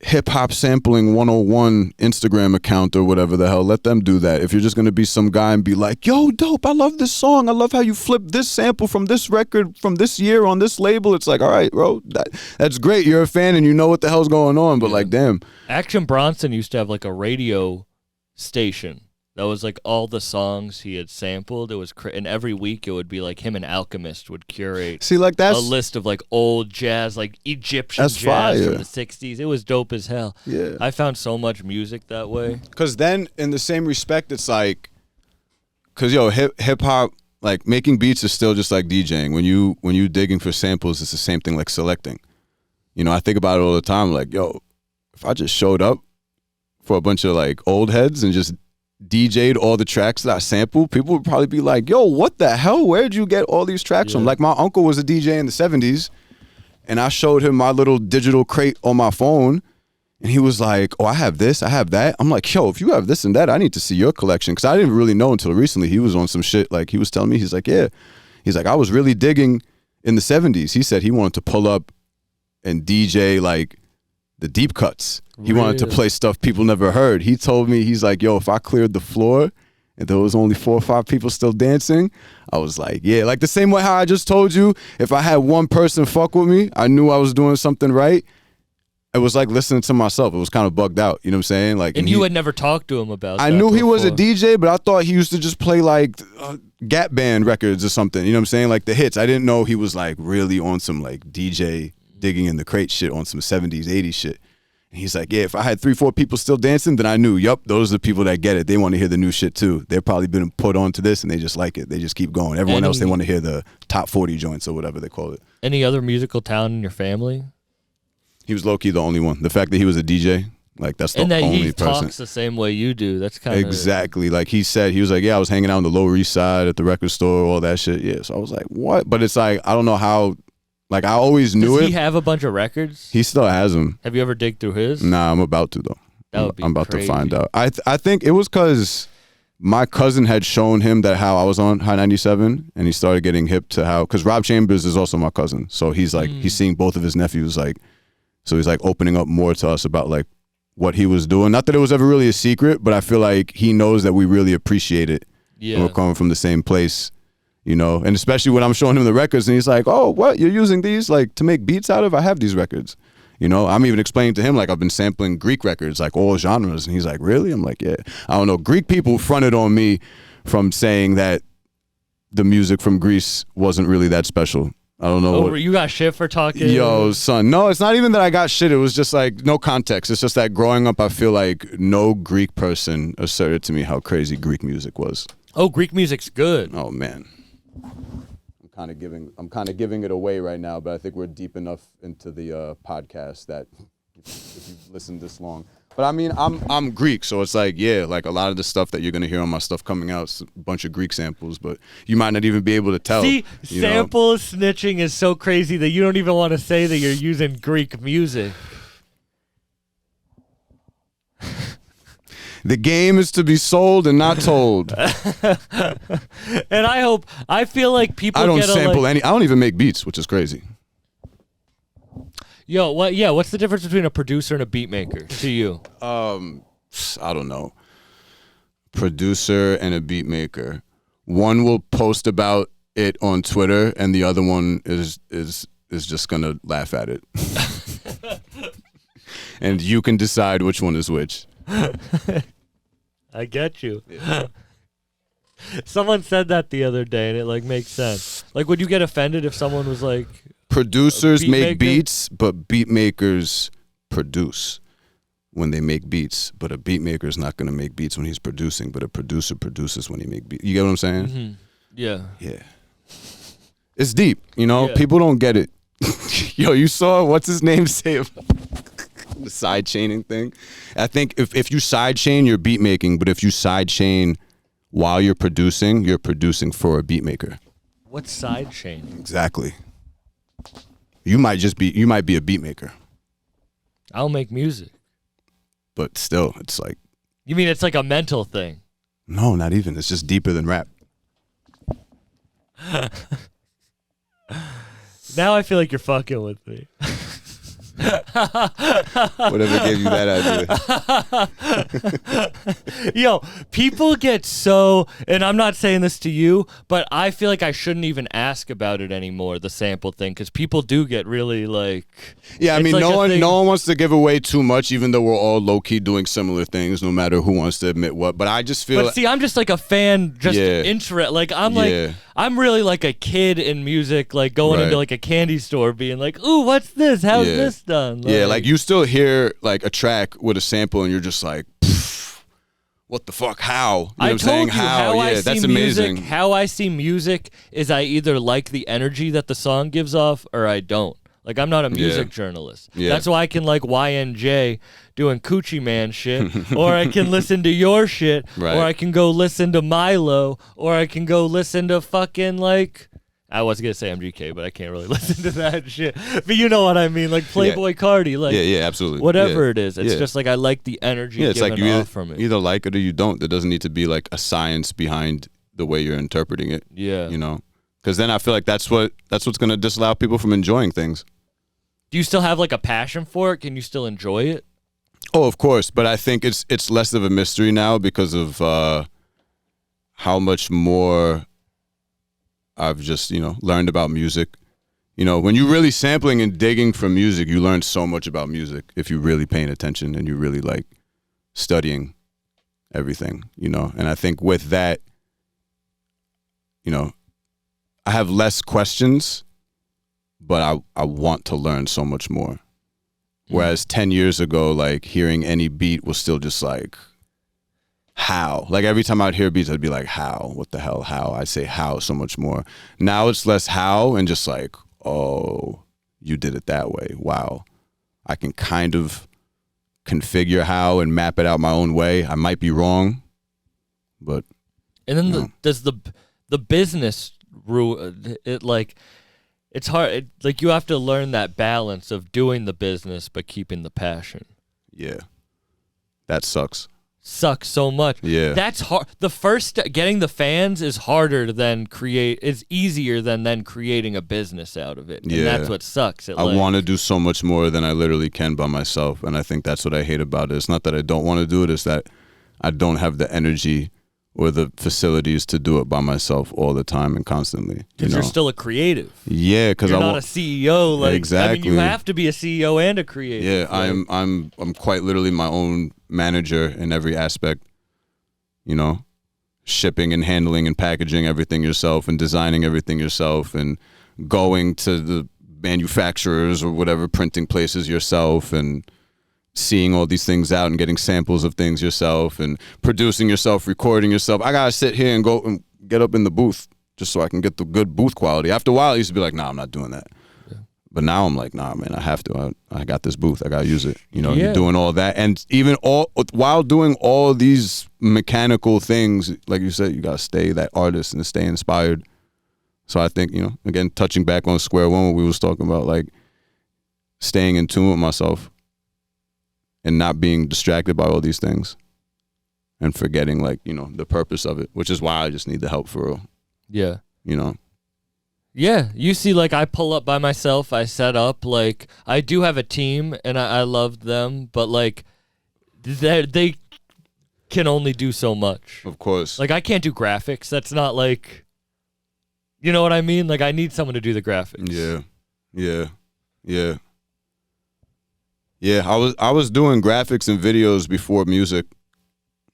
hip hop sampling 101 Instagram account or whatever the hell, let them do that. If you're just gonna be some guy and be like, yo, dope, I love this song, I love how you flipped this sample from this record from this year on this label, it's like, all right, bro, that's great, you're a fan and you know what the hell's going on, but like, damn. Action Bronson used to have like a radio station that was like all the songs he had sampled. It was and every week it would be like him and Alchemist would curate like that's a list of like old jazz, like Egyptian jazz fire. from the 60s. It was dope as hell. Yeah. I found so much music that way. Because then in the same respect, it's like, because yo, hip hop, like making beats is still just like DJing. When you digging for samples, it's the same thing like selecting. You know, I think about it all the time. Like, yo, if I just showed up for a bunch of like old heads and just DJ'd all the tracks that I sampled, people would probably be like, yo, what the hell? Where'd you get all these tracks from? Like, my uncle was a DJ in the 70s, and I showed him my little digital crate on my phone, and he was like, oh, I have this, I have that. I'm like, yo, if you have this and that, I need to see your collection, because I didn't really know until recently. He was on some shit. Like, he was telling me, he's like, yeah. He's like, I was really digging in the 70s. He said he wanted to pull up and DJ, like, the deep cuts. He wanted to play stuff people never heard. He told me, he's like, yo, if I cleared the floor and there was only 4 or 5 people still dancing, I was like, yeah. Like the same way how I just told you, if I had one person fuck with me, I knew I was doing something right. It was like listening to myself. It was kind of bugged out. You know what I'm saying? Like, and you had never talked to him about that. I knew he was a before. DJ, but I thought he used to just play like Gap Band records or something. You know what I'm saying? Like the hits. I didn't know he was like really on some like DJ digging in the crate shit on some 70s, 80s shit. And he's like, yeah, if I had 3-4 people still dancing, then I knew, yup, those are the people that get it. They want to hear the new shit too. They've probably been put onto this and they just like it. They just keep going. Everyone else, they want to hear the top 40 joints or whatever they call it. Any other musical talent in your family? He was low-key the only one. The fact that he was a DJ, like that's the and that only he person. talks the same way you do. That's kind of exactly like he said. He was like, yeah, I was hanging out on the Lower East Side at the record store, all that shit. Yeah, so I was like, what? But it's like I don't know how. Like I always knew it. Does he have a bunch of records? He still has them. Have you ever dig through his? Nah, I'm about to though. That would be I'm about crazy. to find out. I think it was because my cousin had shown him that how I was on High 97, and he started getting hip to how because Rob Chambers is also my cousin, so he's like he's seeing both of his nephews like, so he's like opening up more to us about like what he was doing. Not that it was ever really a secret, but I feel like he knows that we really appreciate it. Yeah, and we're coming from the same place. You know, and especially when I'm showing him the records and he's like, oh, what? You're using these like to make beats out of? I have these records. You know, I'm even explaining to him like I've been sampling Greek records, like all genres. And he's like, really? I'm like, yeah. I don't know. Greek people fronted on me from saying that the music from Greece wasn't really that special. I don't know. You got shit for talking? Yo, son. No, it's not even that I got shit. It was just like no context. It's just that growing up, I feel like no Greek person asserted to me how crazy Greek music was. Oh, Greek music's good. Oh, man. I'm kind of giving it away right now, but I think we're deep enough into the podcast that if you've listened this long. But I mean, I'm Greek, so it's like, yeah, like a lot of the stuff that you're gonna hear on my stuff coming out is a bunch of Greek samples, but you might not even be able to tell. See, sample snitching is so crazy that you don't even want to say that you're using Greek music. The game is to be sold and not told. And I feel like people I don't get sample any. I don't even make beats, which is crazy. Yo, what? Yeah, what's the difference between a producer and a beat maker to you? I don't know. Producer and a beat maker. One will post about it on Twitter, and the other one is just gonna laugh at it. And you can decide which one is which. I get you. Yeah. Someone said that the other day, and it like makes sense. Like, would you get offended if someone was like, producers make beats, but beat makers produce when they make beats. But a beat maker is not going to make beats when he's producing, but a producer produces when he make beats. You get what I'm saying? Mm-hmm. Yeah. Yeah. It's deep, you know? Yeah. People don't get it. Yo, you saw what's his name say about the side chaining thing? I think if you side chain, you're beat making, but if you side chain while you're producing for a beat maker. What's side chain? Exactly. You might be a beat maker. I'll make music. But still, it's like... You mean it's like a mental thing? No, not even. It's just deeper than rap. Now I feel like you're fucking with me. Whatever gave you that idea. Yo, people get so, and I'm not saying this to you, but I feel like I shouldn't even ask about it anymore, the sample thing, because people do get really like... Yeah, I mean, like no one wants to give away too much, even though we're all low-key doing similar things, no matter who wants to admit what. But I just feel... But see, I'm just like a fan, just like, I'm like, I'm really like a kid in music, like going into like a candy store being like, ooh, what's this? How's this done? Like you still hear like a track with a sample and you're just like, what the fuck? How? You know what I'm saying? How? Yeah, that's amazing. How I see music is I either like the energy that the song gives off or I don't. Like, I'm not a music journalist. Yeah. That's why I can like YNJ doing Coochie Man shit, or I can listen to your shit, or I can go listen to Milo, or I can go listen to fucking like... I was going to say MGK, but I can't really listen to that shit. But you know what I mean, like Playboy Cardi, like absolutely. Whatever it is. It's just like I like the energy it's like off from it. Either like it or you don't. There doesn't need to be like a science behind the way you're interpreting it. Yeah. You know? Because then I feel like that's what's going to disallow people from enjoying things. Do you still have like a passion for it? Can you still enjoy it? Oh, of course. But I think it's less of a mystery now because of how much more I've just, learned about music. When you're really sampling and digging for music, you learn so much about music if you're really paying attention and you really like studying everything, And I think with that, I have less questions, but I want to learn so much more. Whereas 10 years ago, like hearing any beat was still just like, how? Like every time I'd hear beats, I'd be like, how? What the hell? How? I'd say how so much more. Now it's less how and just like, oh, you did it that way. Wow. I can kind of configure how and map it out my own way. I might be wrong, but. And then does the business rule it like, it's hard. Like you have to learn that balance of doing the business but keeping the passion. Yeah. That sucks. Sucks so much. Yeah. That's hard. The first getting the fans is harder than is easier than creating a business out of it. And Yeah. that's what sucks. I want to do so much more than I literally can by myself. And I think that's what I hate about it. It's not that I don't want to do it. It's that I don't have the energy or the facilities to do it by myself all the time and constantly. Because you're still a creative. Yeah, because you're not a CEO. Like, exactly. I mean, you have to be a CEO and a creative. Yeah, like. I'm quite literally my own manager in every aspect. You know, shipping and handling and packaging everything yourself and designing everything yourself and going to the manufacturers or whatever printing places yourself and seeing all these things out and getting samples of things yourself and producing yourself, recording yourself. I gotta sit here and go and get up in the booth just so I can get the good booth quality. After a while, I used to be like, nah, I'm not doing that. Yeah. But now I'm like, nah, man, I have to. I got this booth. I gotta use it. You know, you're doing all that. And even while doing all these mechanical things, like you said, you gotta stay that artist and stay inspired. So I think, you know, again, touching back on square one, what we was talking about, like staying in tune with myself. And not being distracted by all these things and forgetting, like, you know, the purpose of it, which is why I just need the help for real. Yeah. You know? Yeah. You see, like, I pull up by myself. I set up. Like, I do have a team, and I love them. But, like, they can only do so much. Of course. Like, I can't do graphics. That's not, like, you know what I mean? Like, I need someone to do the graphics. Yeah. Yeah. Yeah. Yeah, I was doing graphics and videos before music.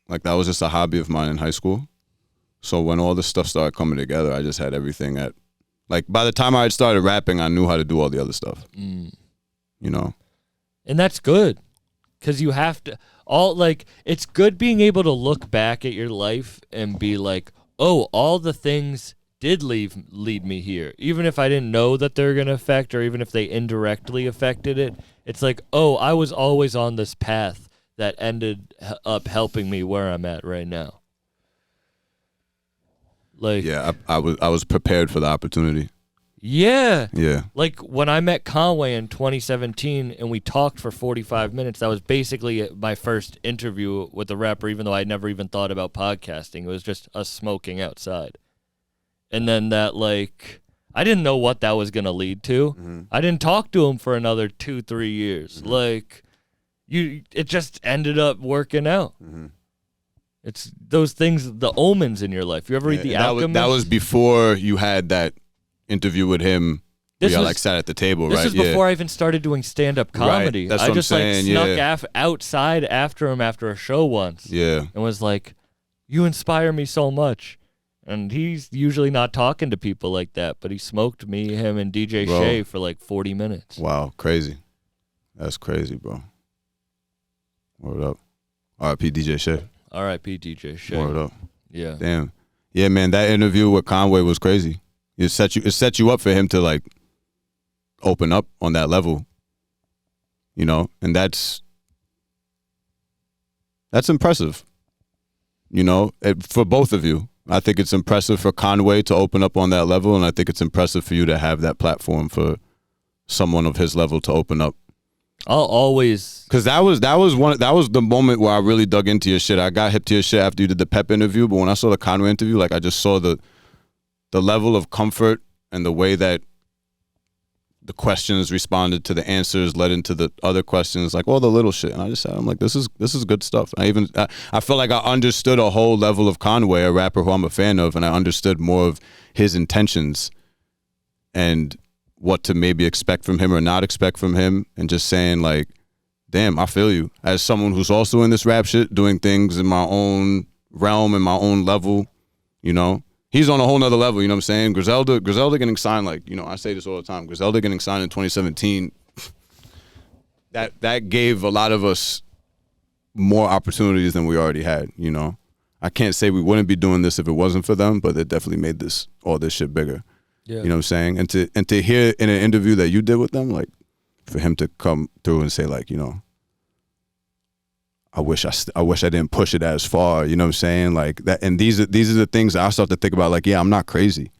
Like that was just a hobby of mine in high school. So when all this stuff started coming together, I just had everything like by the time I had started rapping, I knew how to do all the other stuff. You know? And that's good. Cause you have to it's good being able to look back at your life and be like, oh, all the things did lead me here. Even if I didn't know that they're gonna affect or even if they indirectly affected it. It's like, oh, I was always on this path that ended up helping me where I'm at right now. Like, yeah, I was prepared for the opportunity. Yeah. Yeah. Like when I met Conway in 2017 and we talked for 45 minutes, that was basically my first interview with a rapper, even though I never even thought about podcasting. It was just us smoking outside. And then that, like, I didn't know what that was going to lead to. Mm-hmm. I didn't talk to him for another 2-3 years. Mm-hmm. Like, it just ended up working out. Mm-hmm. It's those things, the omens in your life. You ever read The Alchemist? That was before you had that interview with him. Where you like sat at the table, this right? This was before I even started doing stand-up comedy. Right. That's I what just I'm saying. Snuck outside after him after a show once. Yeah. And was like, you inspire me so much. And he's usually not talking to people like that, but he smoked me, him, and DJ Shay for like 40 minutes. Wow, crazy. That's crazy, bro. Word up. R.I.P. DJ Shay. R.I.P. DJ Shay. Word up. Yeah. Damn. Yeah, man, that interview with Conway was crazy. It set you up for him to, like, open up on that level. You know? And that's impressive. You know? For both of you. I think it's impressive for Conway to open up on that level, and I think it's impressive for you to have that platform for someone of his level to open up. I'll always, because that was the moment where I really dug into your shit. I got hip to your shit after you did the Pep interview, but when I saw the Conway interview, like I just saw the level of comfort and the way that the questions responded to the answers led into the other questions, like all the little shit. And I just said, I'm like, this is good stuff. I felt like I understood a whole level of Conway, a rapper who I'm a fan of, and I understood more of his intentions and what to maybe expect from him or not expect from him, and just saying like, damn, I feel you. As someone who's also in this rap shit, doing things in my own realm, in my own level, you know. He's on a whole nother level, you know what I'm saying? Griselda getting signed, like, you know, I say this all the time. Griselda getting signed in 2017, that gave a lot of us more opportunities than we already had, you know. I can't say we wouldn't be doing this if it wasn't for them, but it definitely made all this shit bigger. Yeah. You know what I'm saying? And to hear in an interview that you did with them, like, for him to come through and say, like, you know, I wish I didn't push it as far, you know what I'm saying? Like that, and these are the things that I start to think about, like, yeah, I'm not crazy.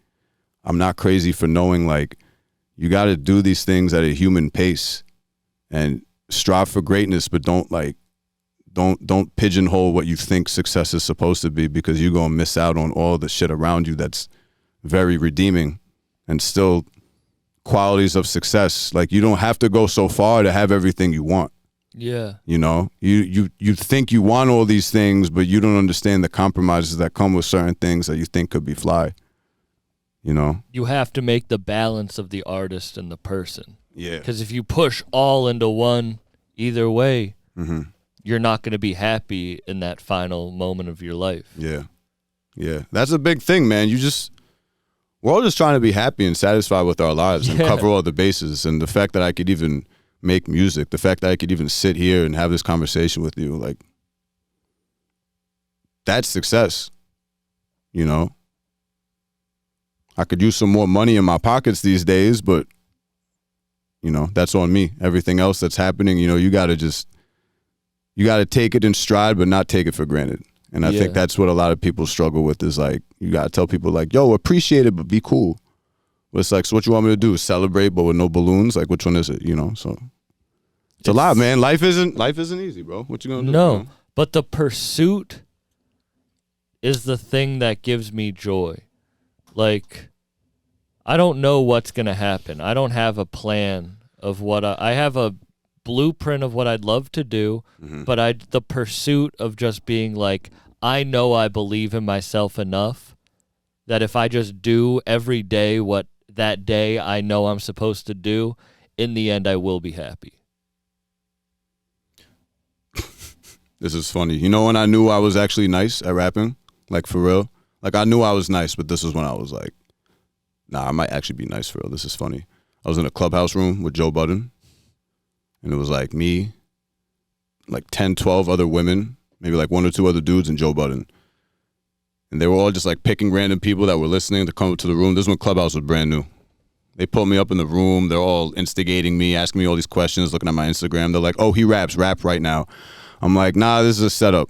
I'm not crazy for knowing, like, you got to do these things at a human pace and strive for greatness, but don't pigeonhole what you think success is supposed to be, because you're going to miss out on all the shit around you that's very redeeming and still qualities of success. Like, you don't have to go so far to have everything you want. Yeah. You know, you think you want all these things, but you don't understand the compromises that come with certain things that you think could be fly. You know? You have to make the balance of the artist and the person. Yeah. Because if you push all into one, either way, Mm-hmm. you're not going to be happy in that final moment of your life. Yeah. Yeah. That's a big thing, man. We're all just trying to be happy and satisfied with our lives and cover all the bases. And the fact that I could even make music, the fact that I could even sit here and have this conversation with you, like, that's success. You know? I could use some more money in my pockets these days, but, you know, that's on me. Everything else that's happening, you know, you got to take it in stride, but not take it for granted. And I think that's what a lot of people struggle with, is like, you got to tell people, like, yo, appreciate it, but be cool. But it's like, so what you want me to do? Celebrate, but with no balloons? Like, which one is it? You know, so it's a lot, man. Life isn't easy, bro. What you gonna do? No, you know? but the pursuit is the thing that gives me joy. Like, I don't know what's going to happen. I don't have a plan of what I have a blueprint of what I'd love to do, but the pursuit of just being like, I know I believe in myself enough that if I just do every day what that day I know I'm supposed to do, in the end I will be happy. This is funny. You know when I knew I was actually nice at rapping? Like, for real? Like, I knew I was nice, but this was when I was like, nah, I might actually be nice for real. This is funny. I was in a clubhouse room with Joe Budden, and it was like me, like 10, 12 other women, maybe like 1 or 2 other dudes, and Joe Budden. And they were all just like picking random people that were listening to come up to the room. This is when Clubhouse was brand new. They pulled me up in the room. They're all instigating me, asking me all these questions, looking at my Instagram. They're like, oh, he raps, rap right now. I'm like, nah, this is a setup.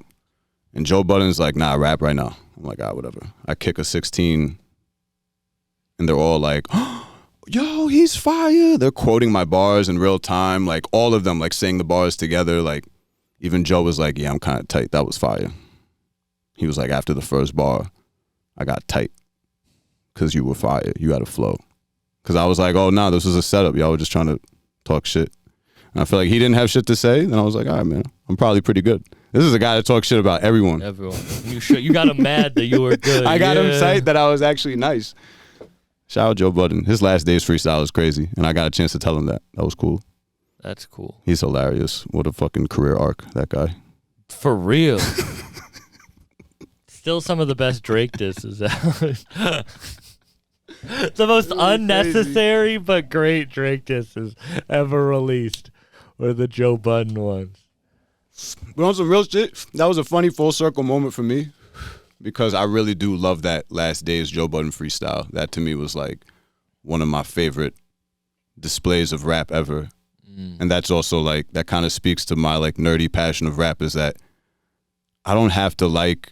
And Joe Budden's like, nah, rap right now. I'm like, whatever. I kick a 16, and they're all like, oh, yo, he's fire. They're quoting my bars in real time, like all of them, like saying the bars together. Like, even Joe was like, yeah, I'm kind of tight. That was fire. He was like, after the first bar, I got tight because you were fire. You had a flow. Because I was like, oh, no, this was a setup. Y'all were just trying to talk shit. And I feel like he didn't have shit to say. Then I was like, all right, man, I'm probably pretty good. This is a guy that talks shit about everyone. You got him mad that you were good. I got him psyched that I was actually nice. Shout out Joe Budden. His last day's freestyle was crazy, and I got a chance to tell him that. That was cool. That's cool. He's hilarious. What a fucking career arc, that guy. For real. Still some of the best Drake disses out. The most unnecessary but great Drake disses ever released were the Joe Budden ones. But on some real shit, that was a funny full circle moment for me, because I really do love that last day's Joe Budden freestyle. That to me was like one of my favorite displays of rap ever. And that's also like, that kind of speaks to my like nerdy passion of rap, is that I don't have to like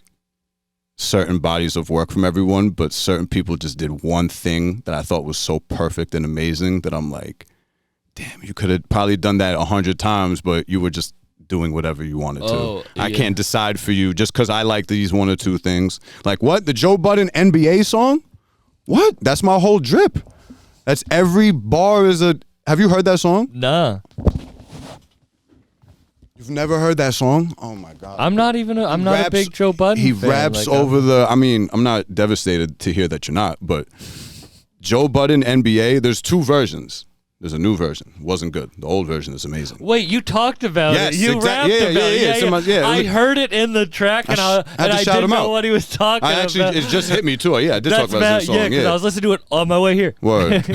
certain bodies of work from everyone, but certain people just did one thing that I thought was so perfect and amazing that I'm like, damn, you could have probably done that 100 times, but you were just doing whatever you wanted to. I can't decide for you just because I like these 1 or 2 things. Like, what? The Joe Budden NBA song? What? That's my whole drip. That's every bar is a... Have you heard that song? Nah. You've never heard that song? Oh my God. I'm not a big Joe Budden He fan. raps like, over the... I mean, I'm not devastated to hear that you're not, but Joe Budden NBA, there's 2 versions. There's a new version. It wasn't good. The old version is amazing. Wait, you talked about yes, it. You rapped about it. Yeah. I heard it in the track, and I didn't know what he was talking about. It just hit me too. Yeah, I did talk about this song. Yeah, because I was listening to it on my way here. Word.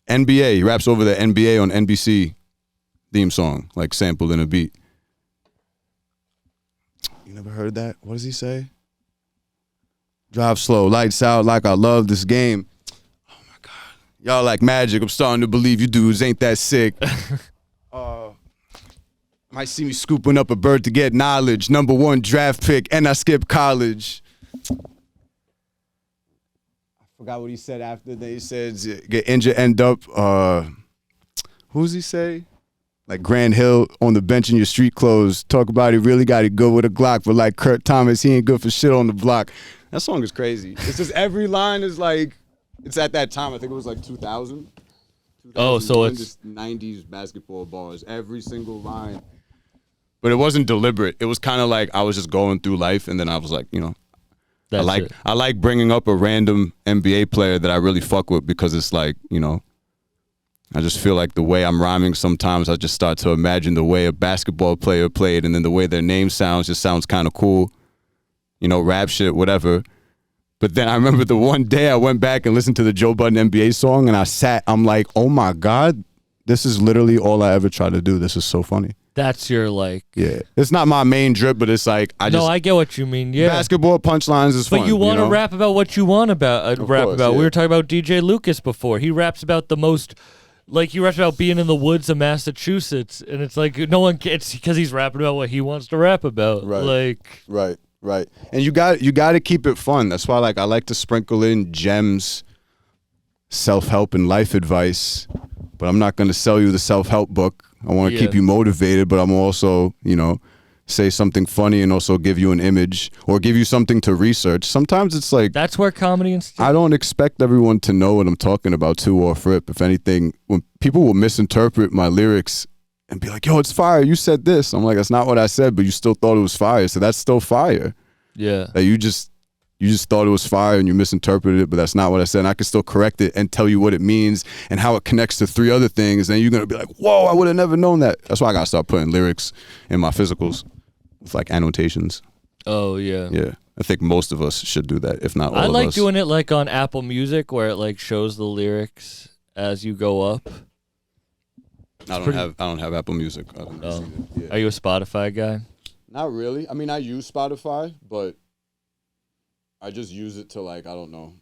NBA. He raps over the NBA on NBC theme song, like sampled in a beat. You never heard that? What does he say? Drive slow, lights out, like I love this game. Oh my God. Y'all like magic. I'm starting to believe you dudes ain't that sick. Might see me scooping up a bird to get knowledge. Number 1 draft pick, and I skipped college. I forgot what he said after that. He said, get injured, end up, who's he say? Like Grand Hill on the bench in your street clothes. Talk about he really got it good with a Glock, but like Kurt Thomas, he ain't good for shit on the block. That song is crazy. It's just every line is like, it's at that time, I think it was like 2000. Oh, so it's just 90s basketball bars, every single line. But it wasn't deliberate. It was kind of like I was just going through life, and then I was like, you know, I like bringing up a random NBA player that I really fuck with because it's like, you know, I just feel like the way I'm rhyming sometimes I just start to imagine the way a basketball player played, and then the way their name sounds just sounds kind of cool. You know, rap shit, whatever. But then I remember the one day I went back and listened to the Joe Budden NBA song, and I'm like, oh my God, this is literally all I ever try to do. This is so funny. That's your like. Yeah, it's not my main drip, but it's like I get what you mean. Yeah, basketball punchlines is fun. But you want to know? rap about what you want about. Rap about. Yeah. We were talking about DJ Lucas before. He raps about the most. Like he raps about being in the woods of Massachusetts, and it's like no one. It's because he's rapping about what he wants to rap about. Right. Right. And you got to keep it fun. That's why like I like to sprinkle in gems, self-help and life advice. But I'm not going to sell you the self-help book. I want to keep you motivated, but I'm also, you know, say something funny and also give you an image or give you something to research. Sometimes it's like that's where comedy and I don't expect everyone to know what I'm talking about too off rip. If anything, when people will misinterpret my lyrics and be like, yo, it's fire, you said this. I'm like, that's not what I said, but you still thought it was fire. So that's still fire. Yeah. That you just thought it was fire and you misinterpreted it, but that's not what I said. And I can still correct it and tell you what it means and how it connects to 3 other things. And you're going to be like, whoa, I would have never known that. That's why I got to start putting lyrics in my physicals with like annotations. Oh, yeah. Yeah. I think most of us should do that, if not all of us. I like doing it like on Apple Music where it like shows the lyrics as you go up. I don't have Apple Music. Oh. Yeah. Are you a Spotify guy? Not really. I mean, I use Spotify, but I just use it to like, I don't know,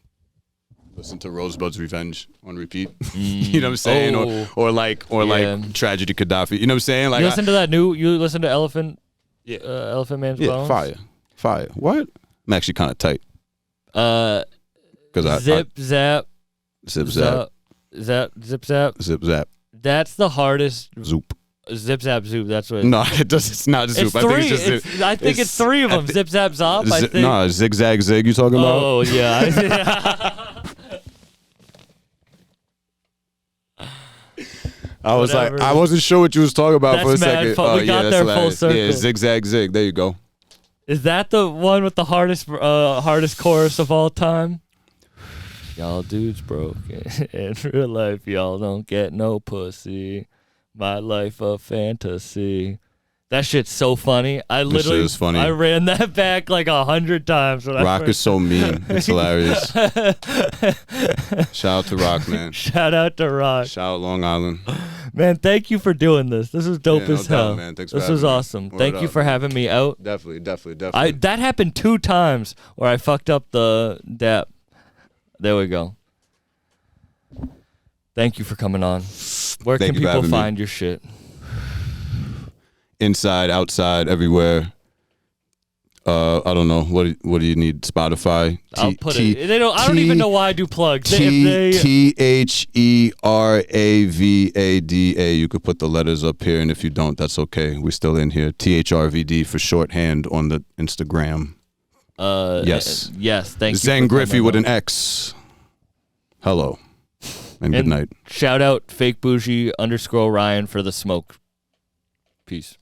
listen to Rosebud's Revenge on repeat. You know what I'm saying? Oh. Or like Tragedy Gaddafi. You know what I'm saying? Like you listen to Elephant Man's Bones? Fire. What? I'm actually kind of tight. Zip Zap. That's the hardest. Zoop. Zip Zap Zoop. That's what. No, it's not Zoop. I think it's just. I think it's 3 of them. Zip Zap Zop. I think. No, Zigzag Zig. You talking about? Oh yeah. I was like, I wasn't sure what you was talking about for a second. Fun. We got there full circle. Yeah, Zigzag Zig. There you go. Is that the one with the hardest chorus of all time? Y'all dudes broke. In real life, y'all don't get no pussy. My life a fantasy. That shit's so funny. I literally, is funny. I ran that back like 100 times. Rock is so mean. It's hilarious. Shout out to Rock, man. Shout out to Rock. Shout out Long Island. Man, thank you for doing this. This was dope as hell. Doubt, man. Thanks for this was awesome. Thank you for having me out. Definitely. That happened 2 times where I fucked up the dap. There we go. Thank you for coming on. Where can people find your shit? Inside, outside, everywhere. I don't know. What do you need? Spotify. I'll put it. They don't. I don't even know why I do plugs. THERAVADA. You could put the letters up here, and if you don't, that's okay. We're still in here. THRVD for shorthand on the Instagram. Yes. Yes. Thank you. Zen Griffey with an X. Hello. And good night. Shout out fake bougie _ Ryan for the smoke. Peace.